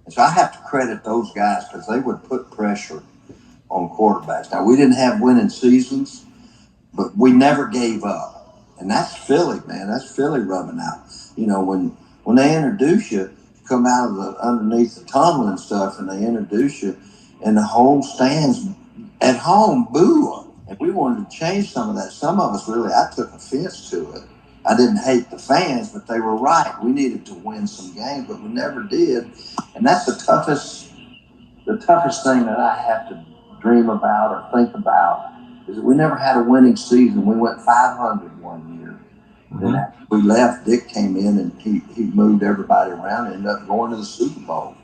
And so I have to credit those guys because they would put pressure on quarterbacks. Now, we didn't have winning seasons, but we never gave up. And that's Philly, man. That's Philly rubbing out. When they introduce you, come out of underneath the tunnel and stuff, and they introduce you, and the whole stands at home boo them. And we wanted to change some of that. Some of us I took offense to it. I didn't hate the fans, but they were right. We needed to win some games, but we never did. And that's the toughest thing that I have to dream about or think about is that we never had a winning season. We went 500 one year. Then after we left, Dick came in and he moved everybody around and ended up going to the Super Bowl.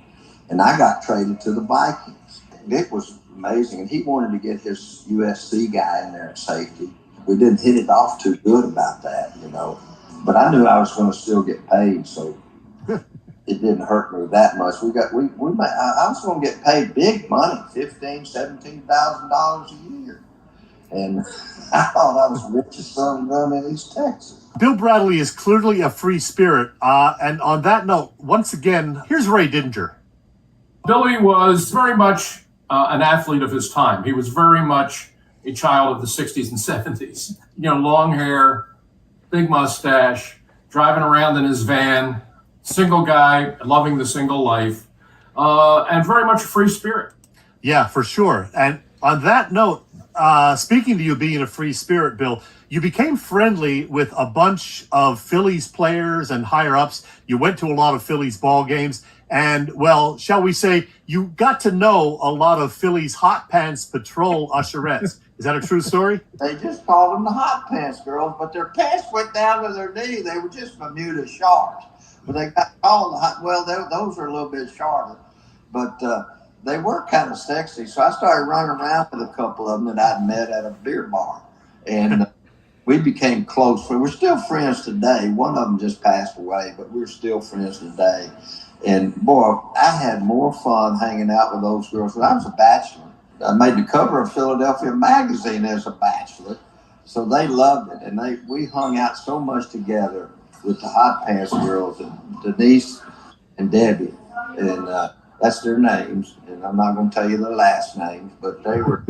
And I got traded to the Vikings. Dick was amazing, and he wanted to get his USC guy in there at safety. We didn't hit it off too good about that, But I knew I was going to still get paid, so it didn't hurt me that much. I was going to get paid big money, $15,000, $17,000 a year. And I thought I was the richest son of gun in East Texas. Bill Bradley is clearly a free spirit. And on that note, once again, here's Ray Didinger. Billy was very much an athlete of his time. He was very much a child of the 60s and 70s. Long hair, big mustache, driving around in his van, single guy, loving the single life, and very much a free spirit. Yeah, for sure. And on that note, speaking to you being a free spirit, Bill, you became friendly with a bunch of Phillies players and higher-ups. You went to a lot of Phillies ball games. And, well, shall we say, you got to know a lot of Phillies hot pants patrol usherettes. Is that a true story? They just called them the hot pants girls, but their pants went down to their knee. They were just Bermuda shorts. But they got called the hot, those are a little bit shorter. But they were kind of sexy. So I started running around with a couple of them that I'd met at a beer bar. And we became close. We're still friends today. One of them just passed away, but we're still friends today. And, boy, I had more fun hanging out with those girls. When I was a bachelor, I made the cover of Philadelphia Magazine as a bachelor. So they loved it, and we hung out so much together with the Hot Pants girls, and Denise and Debbie, and that's their names. And I'm not going to tell you their last names, but they were.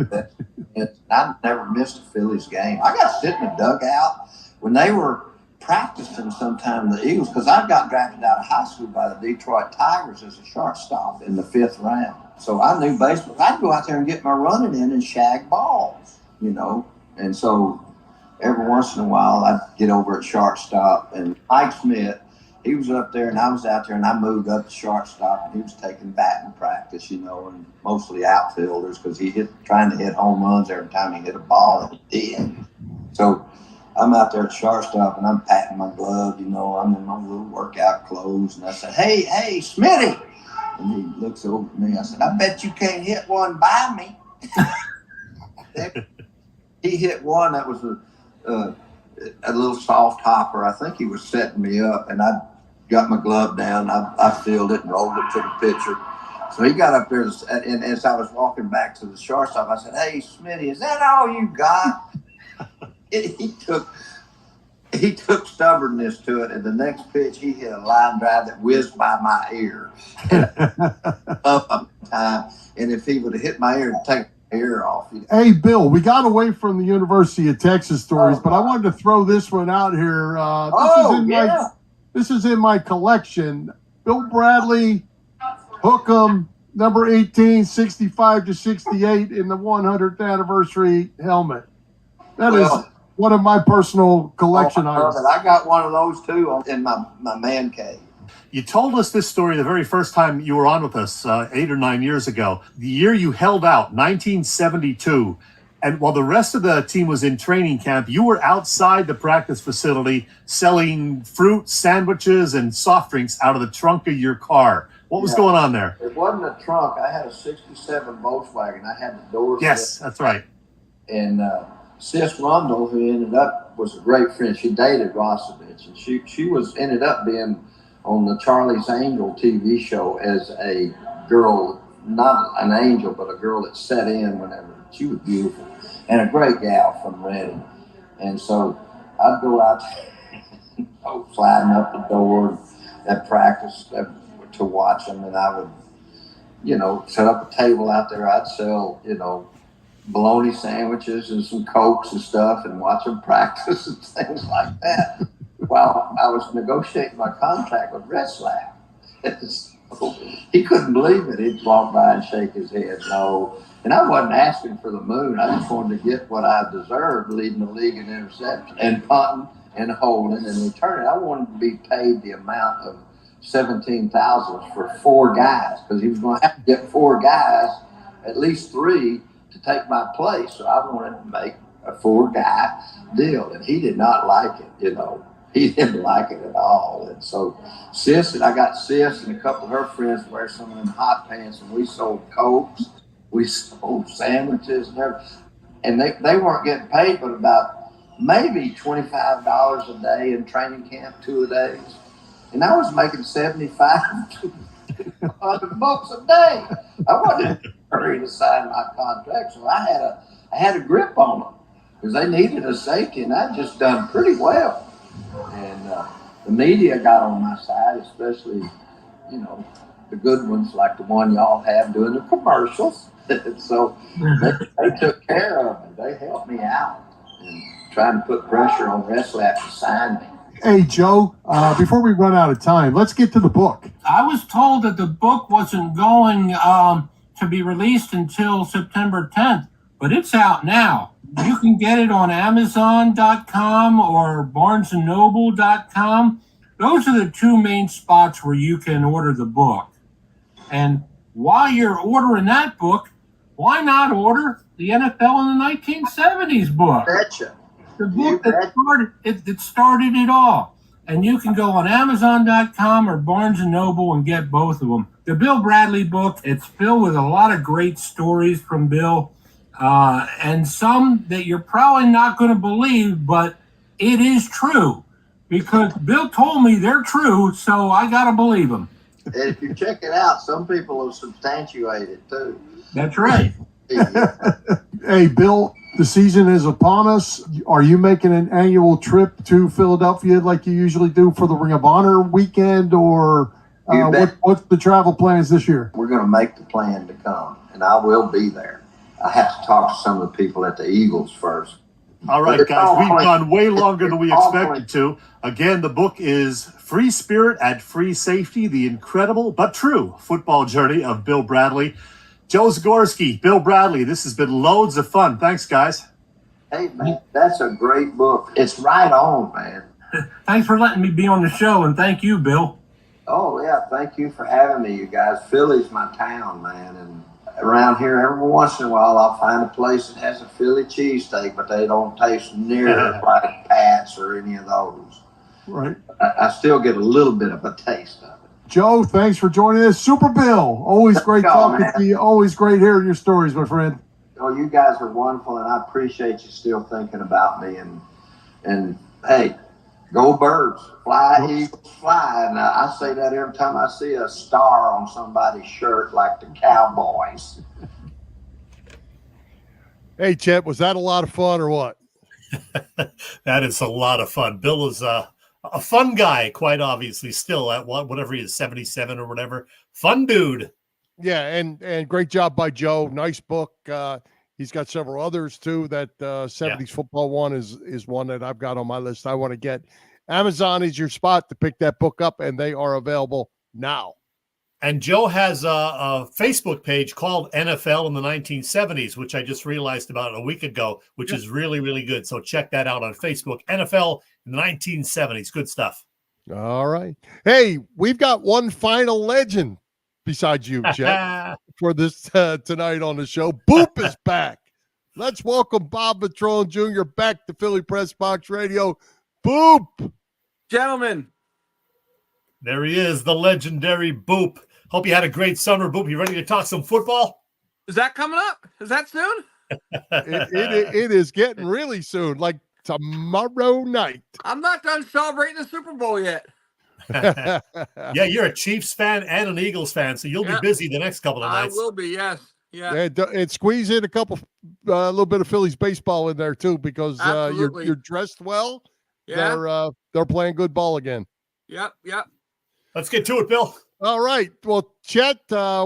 And I never missed a Phillies game. I got to sit in the dugout when they were practicing. Sometime the Eagles, because I got drafted out of high school by the Detroit Tigers as a shortstop in the 5th round. So I knew baseball. I'd go out there and get my running in and shag balls, and so. Every once in a while, I'd get over at shortstop, and Mike Smith, he was up there, and I was out there, and I moved up to shortstop, and he was taking batting practice, and mostly outfielders, because trying to hit home runs every time he hit a ball, and he did. So I'm out there at shortstop, and I'm patting my glove, I'm in my little workout clothes, and I said, hey, Smitty. And he looks over at me. I said, I bet you can't hit one by me. He hit one that was a little soft hopper. I think he was setting me up, and I got my glove down. I fielded it and rolled it to the pitcher. So he got up there, and as I was walking back to the shortstop, I said, hey, Smitty, is that all you got? He took stubbornness to it, and the next pitch, he hit a line drive that whizzed by my ear. And if he would have hit my ear and taken ear off. Hey, Bill, we got away from the University of Texas stories, but I wanted to throw this one out here. This is in my collection. Bill Bradley, Hook'em, number 18, 65-68 in the 100th anniversary helmet. That is one of my personal collection items. I got one of those too in my man cave. You told us this story the very first time you were on with us 8 or 9 years ago. The year you held out, 1972. And while the rest of the team was in training camp, you were outside the practice facility selling fruit, sandwiches, and soft drinks out of the trunk of your car. What was going on there? It wasn't a trunk. I had a 67 Volkswagen. I had the doors. Yes, that's right. And Sis Rundle, who was a great friend. She dated Rosovich, and she ended up being on the Charlie's Angel TV show as a girl, not an angel, but a girl that sat in whenever. She was beautiful and a great gal from Reading. And so I'd go out sliding up the door at practice to watch them, and I would, set up a table out there. I'd sell, bologna sandwiches and some Cokes and stuff and watch them practice and things like that. While I was negotiating my contract with Retzlaff. So he couldn't believe it. He'd walk by and shake his head, no. And I wasn't asking for the moon. I just wanted to get what I deserved, leading the league in interception and punting and holding and returning. I wanted to be paid the amount of $17,000 for 4 guys, because he was going to have to get 4 guys, at least 3, to take my place. So I wanted to make a 4-guy deal, and he did not like it, He didn't like it at all. And so I got Sis and a couple of her friends to wear some of them hot pants, and we sold Cokes, we sold sandwiches and everything. And they weren't getting paid but about maybe $25 a day in training camp, 2-a-days. And I was making $75 to $100 a day. I wasn't in a hurry to sign my contract, so I had a grip on them because they needed a safety, and I'd just done pretty well. And the media got on my side, especially, the good ones like the one y'all have doing the commercials. So they took care of me. They helped me out and trying to put pressure on Retzlaff to sign me. Hey, Joe, before we run out of time, let's get to the book. I was told that the book wasn't going to be released until September 10th, but it's out now. You can get it on Amazon.com or BarnesandNoble.com. Those are the 2 main spots where you can order the book. And while you're ordering that book, why not order the NFL in the 1970s book? Betcha. The book that started it all. And you can go on Amazon.com or Barnes & Noble and get both of them. The Bill Bradley book, it's filled with a lot of great stories from Bill. And some that you're probably not going to believe, but it is true because Bill told me they're true, so I got to believe them. And if you check it out, some people will substantiate it too. That's right. Hey, Bill, the season is upon us. Are you making an annual trip to Philadelphia like you usually do for the Ring of Honor weekend, or what's the travel plans this year? We're going to make the plan to come, and I will be there. I have to talk to some of the people at the Eagles first. All right, guys, we've gone way longer than we expected to. Again, the book is Free Spirit at Free Safety, The Incredible but True Football Journey of Bill Bradley. Joe Zagorski, Bill Bradley, this has been loads of fun. Thanks, guys. Hey, man, that's a great book. It's right on, man. Thanks for letting me be on the show, and thank you, Bill. Oh, yeah, thank you for having me, you guys. Philly's my town, man, and around here, every once in a while, I'll find a place that has a Philly cheesesteak, but they don't taste near like Pat's or any of those. Right. I still get a little bit of a taste of it. Joe, thanks for joining us. Super Bill, always great talking to you. Always great hearing your stories, my friend. Oh, you guys are wonderful, and I appreciate you still thinking about me. And hey, go Birds, fly Eagles, fly. And I say that every time I see a star on somebody's shirt, like the Cowboys. Hey, Chet, was that a lot of fun or what? That is a lot of fun. Bill is a fun guy, quite obviously, still at whatever he is, 77 or whatever. Fun dude. Yeah, and great job by Joe. Nice book. He's got several others too. That 70s football one is one that I've got on my list. I want to get. Amazon is your spot to pick that book up, and they are available now. And Joe has a Facebook page called NFL in the 1970s, which I just realized about a week ago, which is really, really good. So check that out on Facebook. NFL in the 1970s. Good stuff. All right. Hey, we've got one final legend besides you, Chet, for this tonight on the show. Boop is back. Let's welcome Bob Patrone Jr. back to Philly Press Box Radio. Boop. Gentlemen. There he is, the legendary Boop. Hope you had a great summer, Boop. You ready to talk some football? Is that coming up? Is that soon? It is getting really soon, like tomorrow night. I'm not done celebrating the Super Bowl yet. Yeah, you're a Chiefs fan and an Eagles fan, so you'll be busy the next couple of nights. I will be, yes. Yeah. And squeeze in a little bit of Phillies baseball in there too, because you're dressed well. Yeah. They're playing good ball again. Yep. Let's get to it, Bill. All right. Well, Chet,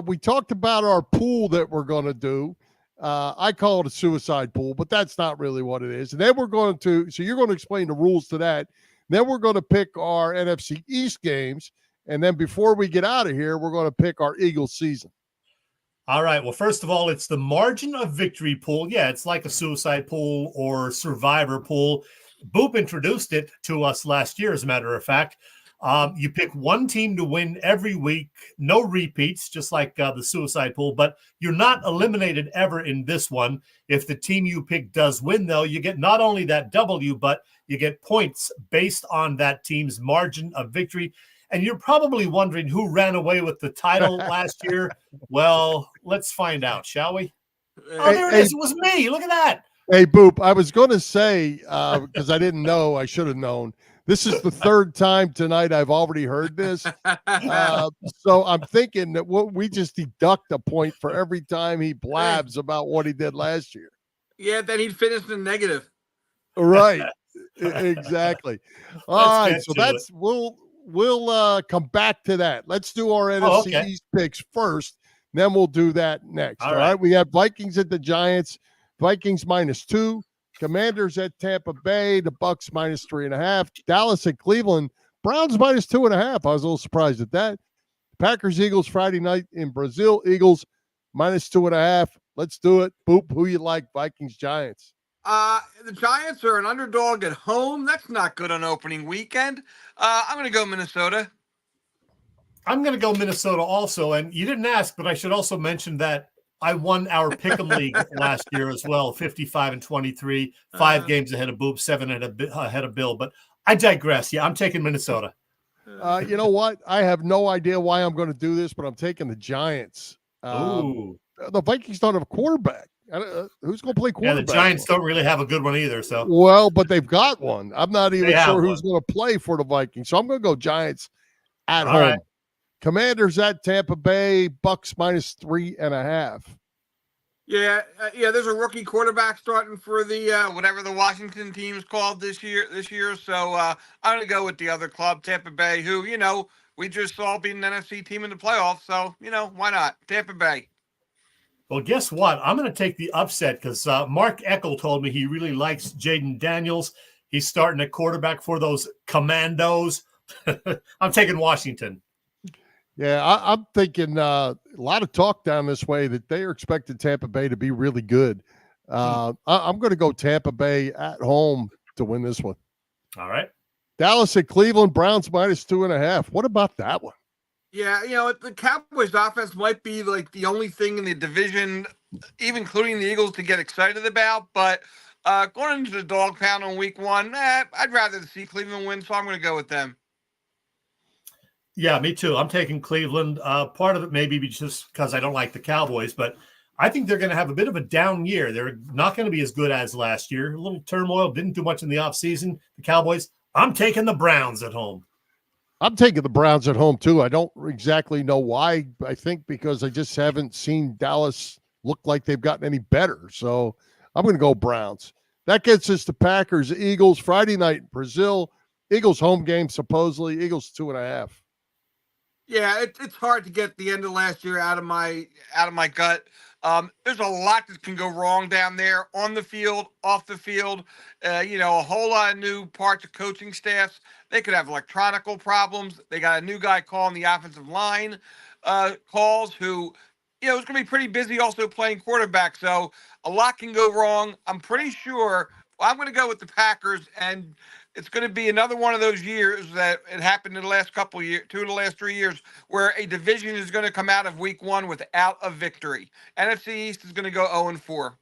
we talked about our pool that we're going to do. I call it a suicide pool, but that's not really what it is. And then you're going to explain the rules to that. Then we're going to pick our NFC East games. And then before we get out of here, we're going to pick our Eagles season. All right. Well, first of all, it's the margin of victory pool. Yeah, it's like a suicide pool or survivor pool. Boop introduced it to us last year, as a matter of fact. You pick one team to win every week, no repeats, just like the suicide pool, but you're not eliminated ever in this one. If the team you pick does win, though, you get not only that W, but you get points based on that team's margin of victory. And you're probably wondering who ran away with the title last year. Well, let's find out, shall we? Oh, there it is. It was me. Look at that. Hey, Boop, I was going to say, because I didn't know, I should have known. This is the third time tonight I've already heard this. So I'm thinking that we just deduct a point for every time he blabs about what he did last year. Yeah, then he'd finish in negative. Right. Exactly. All right. So we'll come back to that. Let's do our NFC East picks first. Then we'll do that next. All right. We have Vikings at the Giants. Vikings -2. Commanders at Tampa Bay, the Bucks -3.5. Dallas at Cleveland, Browns -2.5. I was a little surprised at that. Packers Eagles Friday night in Brazil. Eagles -2.5. Let's do it. Boop, who you like? Vikings Giants. The Giants are an underdog at home. That's not good on opening weekend. I'm going to go Minnesota. I'm going to go Minnesota also. And you didn't ask, but I should also mention that I won our Pick'em League last year as well, 55-23, 5 games ahead of Boop, 7 ahead of Bill. But I digress. Yeah, I'm taking Minnesota. You know what? I have no idea why I'm going to do this, but I'm taking the Giants. Ooh. The Vikings don't have a quarterback. Who's going to play quarterback? Yeah, the Giants don't really have a good one either. So well, but they've got one. I'm not even sure who's going to play for the Vikings. So I'm going to go Giants at home. Right. Commanders at Tampa Bay, Bucks -3.5. Yeah, there's a rookie quarterback starting for the whatever the Washington team's called this year. So I'm going to go with the other club, Tampa Bay, who we just saw beat an NFC team in the playoffs. So why not Tampa Bay? Well, guess what? I'm going to take the upset because Mark Eckel told me he really likes Jaden Daniels. He's starting at quarterback for those Commandos. I'm taking Washington. Yeah, I'm thinking a lot of talk down this way that they are expecting Tampa Bay to be really good. I'm going to go Tampa Bay at home to win this one. All right. Dallas at Cleveland, Browns -2.5. What about that one? Yeah, the Cowboys offense might be like the only thing in the division, even including the Eagles, to get excited about. But going into the dog pound on week one, I'd rather see Cleveland win, so I'm going to go with them. Yeah, me too. I'm taking Cleveland. Part of it maybe just because I don't like the Cowboys, but I think they're going to have a bit of a down year. They're not going to be as good as last year. A little turmoil, didn't do much in the offseason. The Cowboys, I'm taking the Browns at home. I'm taking the Browns at home, too. I don't exactly know why. I think because I just haven't seen Dallas look like they've gotten any better. So I'm going to go Browns. That gets us to Packers, Eagles, Friday night in Brazil. Eagles home game, supposedly. Eagles 2.5. Yeah, it's hard to get the end of last year out of my gut. There's a lot that can go wrong down there on the field, off the field. A whole lot of new parts of coaching staffs. They could have electronical problems. They got a new guy calling the offensive line calls who, is going to be pretty busy also playing quarterback. So a lot can go wrong. I'm pretty sure. Well, I'm going to go with the Packers, and it's going to be another one of those years that it happened in the last couple of years, 2 of the last 3 years, where a division is going to come out of week one without a victory. NFC East is going to go 0-4.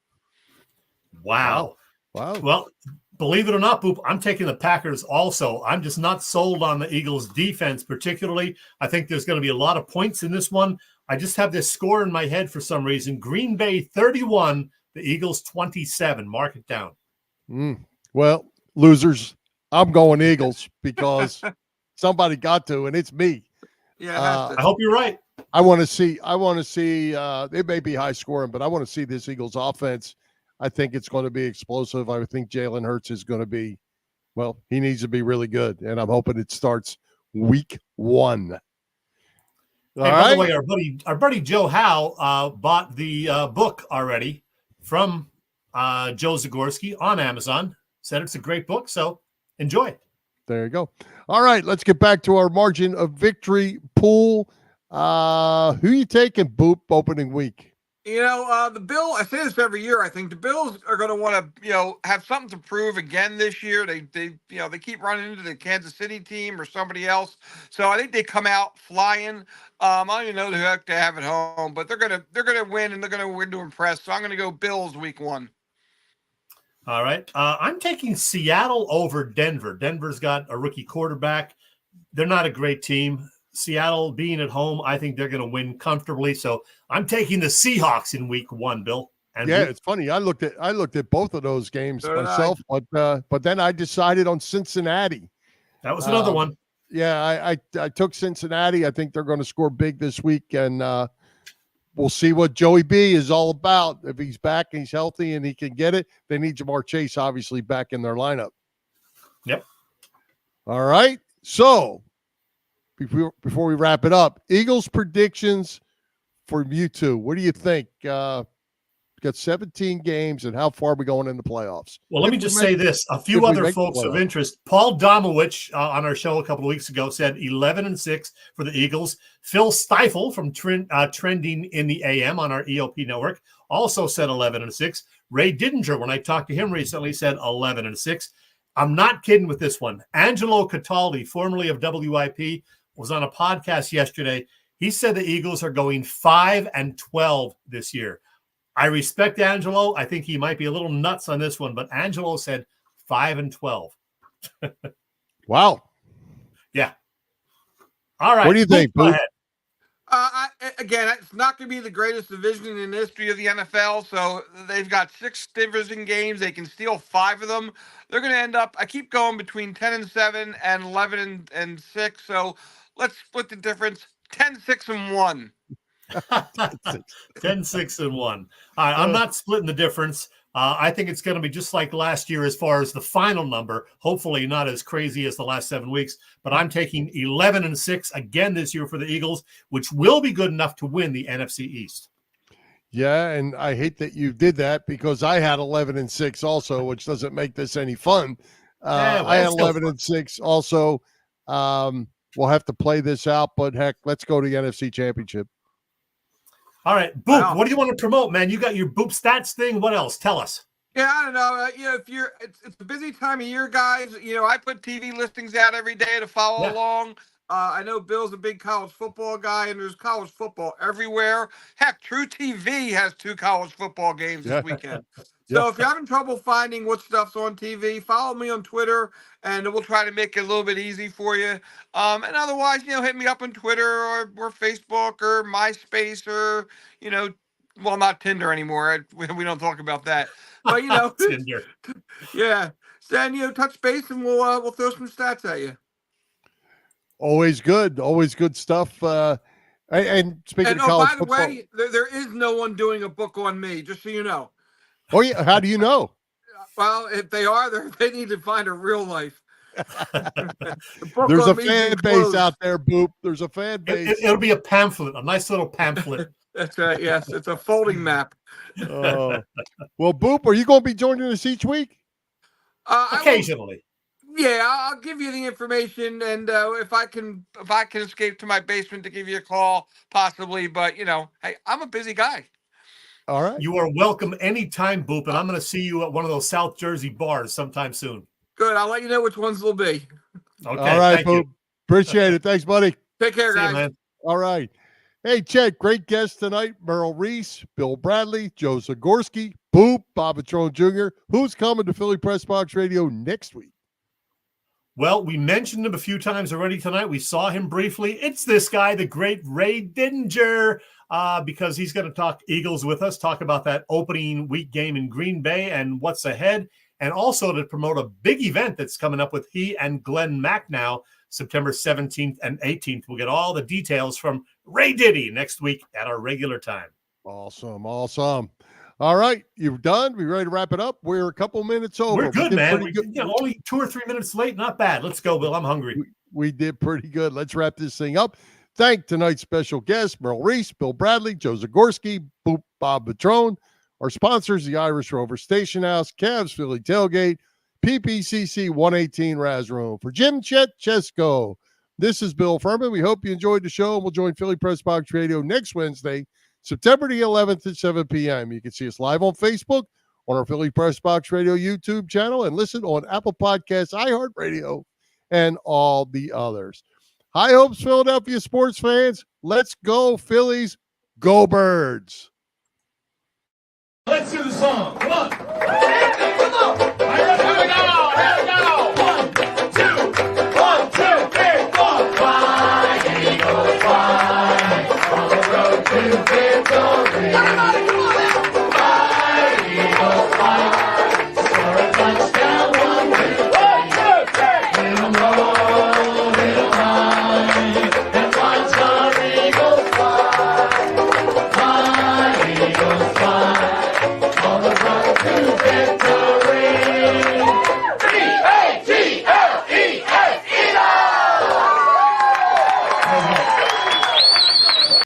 Wow. Well, believe it or not, Boop, I'm taking the Packers also. I'm just not sold on the Eagles' defense particularly. I think there's going to be a lot of points in this one. I just have this score in my head for some reason. Green Bay 31, the Eagles 27. Mark it down. Well, losers. I'm going Eagles because somebody got to, and it's me. Yeah, I hope you're right. I want to see. It may be high scoring, but I want to see this Eagles offense. I think it's going to be explosive. I think Jalen Hurts is going to be, well, he needs to be really good, and I'm hoping it starts week one. By the way, our buddy Joe Howe bought the book already from Joe Zagorski on Amazon. Said it's a great book, so enjoy. There you go. All right, let's get back to our margin of victory pool. Who you taking, Boop, opening week? The Bill, I say this every year, I think the Bills are going to want to, have something to prove again this year. They keep running into the Kansas City team or somebody else. So I think they come out flying. I don't even know who they have at home, but they're going to win, and they're going to win to impress. So I'm going to go Bills week one. All right. I'm taking Seattle over Denver. Denver's got a rookie quarterback. They're not a great team. Seattle being at home, I think they're going to win comfortably. So I'm taking the Seahawks in week one, Bill. And it's funny. I looked at both of those games myself, but then I decided on Cincinnati. That was another one. Yeah, I took Cincinnati. I think they're going to score big this week, and we'll see what Joey B is all about. If he's back and he's healthy and he can get it, they need Jamar Chase obviously back in their lineup. Yep. All right. So before we wrap it up, Eagles predictions for you two. What do you think? Got 17 games, and how far are we going in the playoffs? Well, let me just say this. A few other folks of interest. Paul Domowich on our show a couple of weeks ago said 11-6 for the Eagles. Phil Stifle from Trending in the AM on our EOP network also said 11-6. Ray Didinger, when I talked to him recently, said 11-6. I'm not kidding with this one. Angelo Cataldi, formerly of WIP, was on a podcast yesterday. He said the Eagles are going 5-12 this year. I respect Angelo. I think he might be a little nuts on this one, but Angelo said 5-12. Wow. Yeah. All right. What do you think, Boo? Again, it's not going to be the greatest division in the history of the NFL. So they've got 6 division games. They can steal 5 of them. They're going to end up, I keep going between 10-7 and 11-6. So let's split the difference. 10-6-1. 10-6-1. All right, I'm not splitting the difference. I think it's going to be just like last year as far as the final number. Hopefully not as crazy as the last 7 weeks, but I'm taking 11-6 again this year for the Eagles, which will be good enough to win the NFC East. Yeah, and I hate that you did that because I had 11-6 also, which doesn't make this any fun. I had 11-6 also. We'll have to play this out, but heck, let's go to the NFC Championship. All right, Boop, Wow. what do you want to promote, man? You got your Boop Stats thing. What else? Tell us. Yeah, I don't know. It's a busy time of year, guys. I put TV listings out every day to follow along. I know Bill's a big college football guy, and there's college football everywhere. Heck, True TV has 2 college football games this weekend. So if you're having trouble finding what stuff's on TV, follow me on Twitter, and we'll try to make it a little bit easy for you. And otherwise, hit me up on Twitter or Facebook or MySpace or, well, not Tinder anymore. We don't talk about that. But, Tinder. Yeah. Then, touch base, and we'll throw some stats at you. Always good stuff. And speaking of college football, by the way, there is no one doing a book on me, just so you know. Oh yeah, how do you know? Well, if they are, they need to find a real life. There's a fan base out there, Boop. There's a fan base. It'll be a pamphlet, a nice little pamphlet. That's right. Yes, it's a folding map. Well, Boop, are you going to be joining us each week? Occasionally. I'll give you the information, and if I can escape to my basement to give you a call, possibly. But hey, I'm a busy guy. All right. You are welcome anytime, Boop, and I'm going to see you at one of those South Jersey bars sometime soon. Good. I'll let you know which ones they'll be. Okay. All right, thank Boop. you. Appreciate it. Thanks, buddy. Take care, See guys. you, man. All right. Hey, Chet, great guest tonight. Merrill Reese, Bill Bradley, Joe Zagorski, Boop, Bob Patrone Jr. Who's coming to Philly Press Box Radio next week? Well, we mentioned him a few times already tonight. We saw him briefly. It's this guy, the great Ray Didinger, because he's going to talk Eagles with us, talk about that opening week game in Green Bay and what's ahead, and also to promote a big event that's coming up with he and Glenn Mack now, September 17th and 18th. We'll get all the details from Ray Diddy next week at our regular time. Awesome. All right, you're done. We ready to wrap it up? We're a couple minutes over. We're good, man. Only 2 or 3 minutes late. Not bad. Let's go, Bill. I'm hungry. We did pretty good. Let's wrap this thing up. Thank tonight's special guests, Merrill Reese, Bill Bradley, Joe Zagorski, Boop, Bob Patrone. Our sponsors, the Irish Rover Station House, Cavs Philly Tailgate, PPCC 118 Raz Room. For Jim Chet Chesko, this is Bill Furman. We hope you enjoyed the show, and we'll join Philly Press Box Radio next Wednesday, September the 11th at 7 p.m. You can see us live on Facebook, on our Philly Press Box Radio YouTube channel, and listen on Apple Podcasts, iHeartRadio, and all the others. High hopes, Philadelphia sports fans. Let's go, Phillies. Go Birds. Let's do the song. Come on.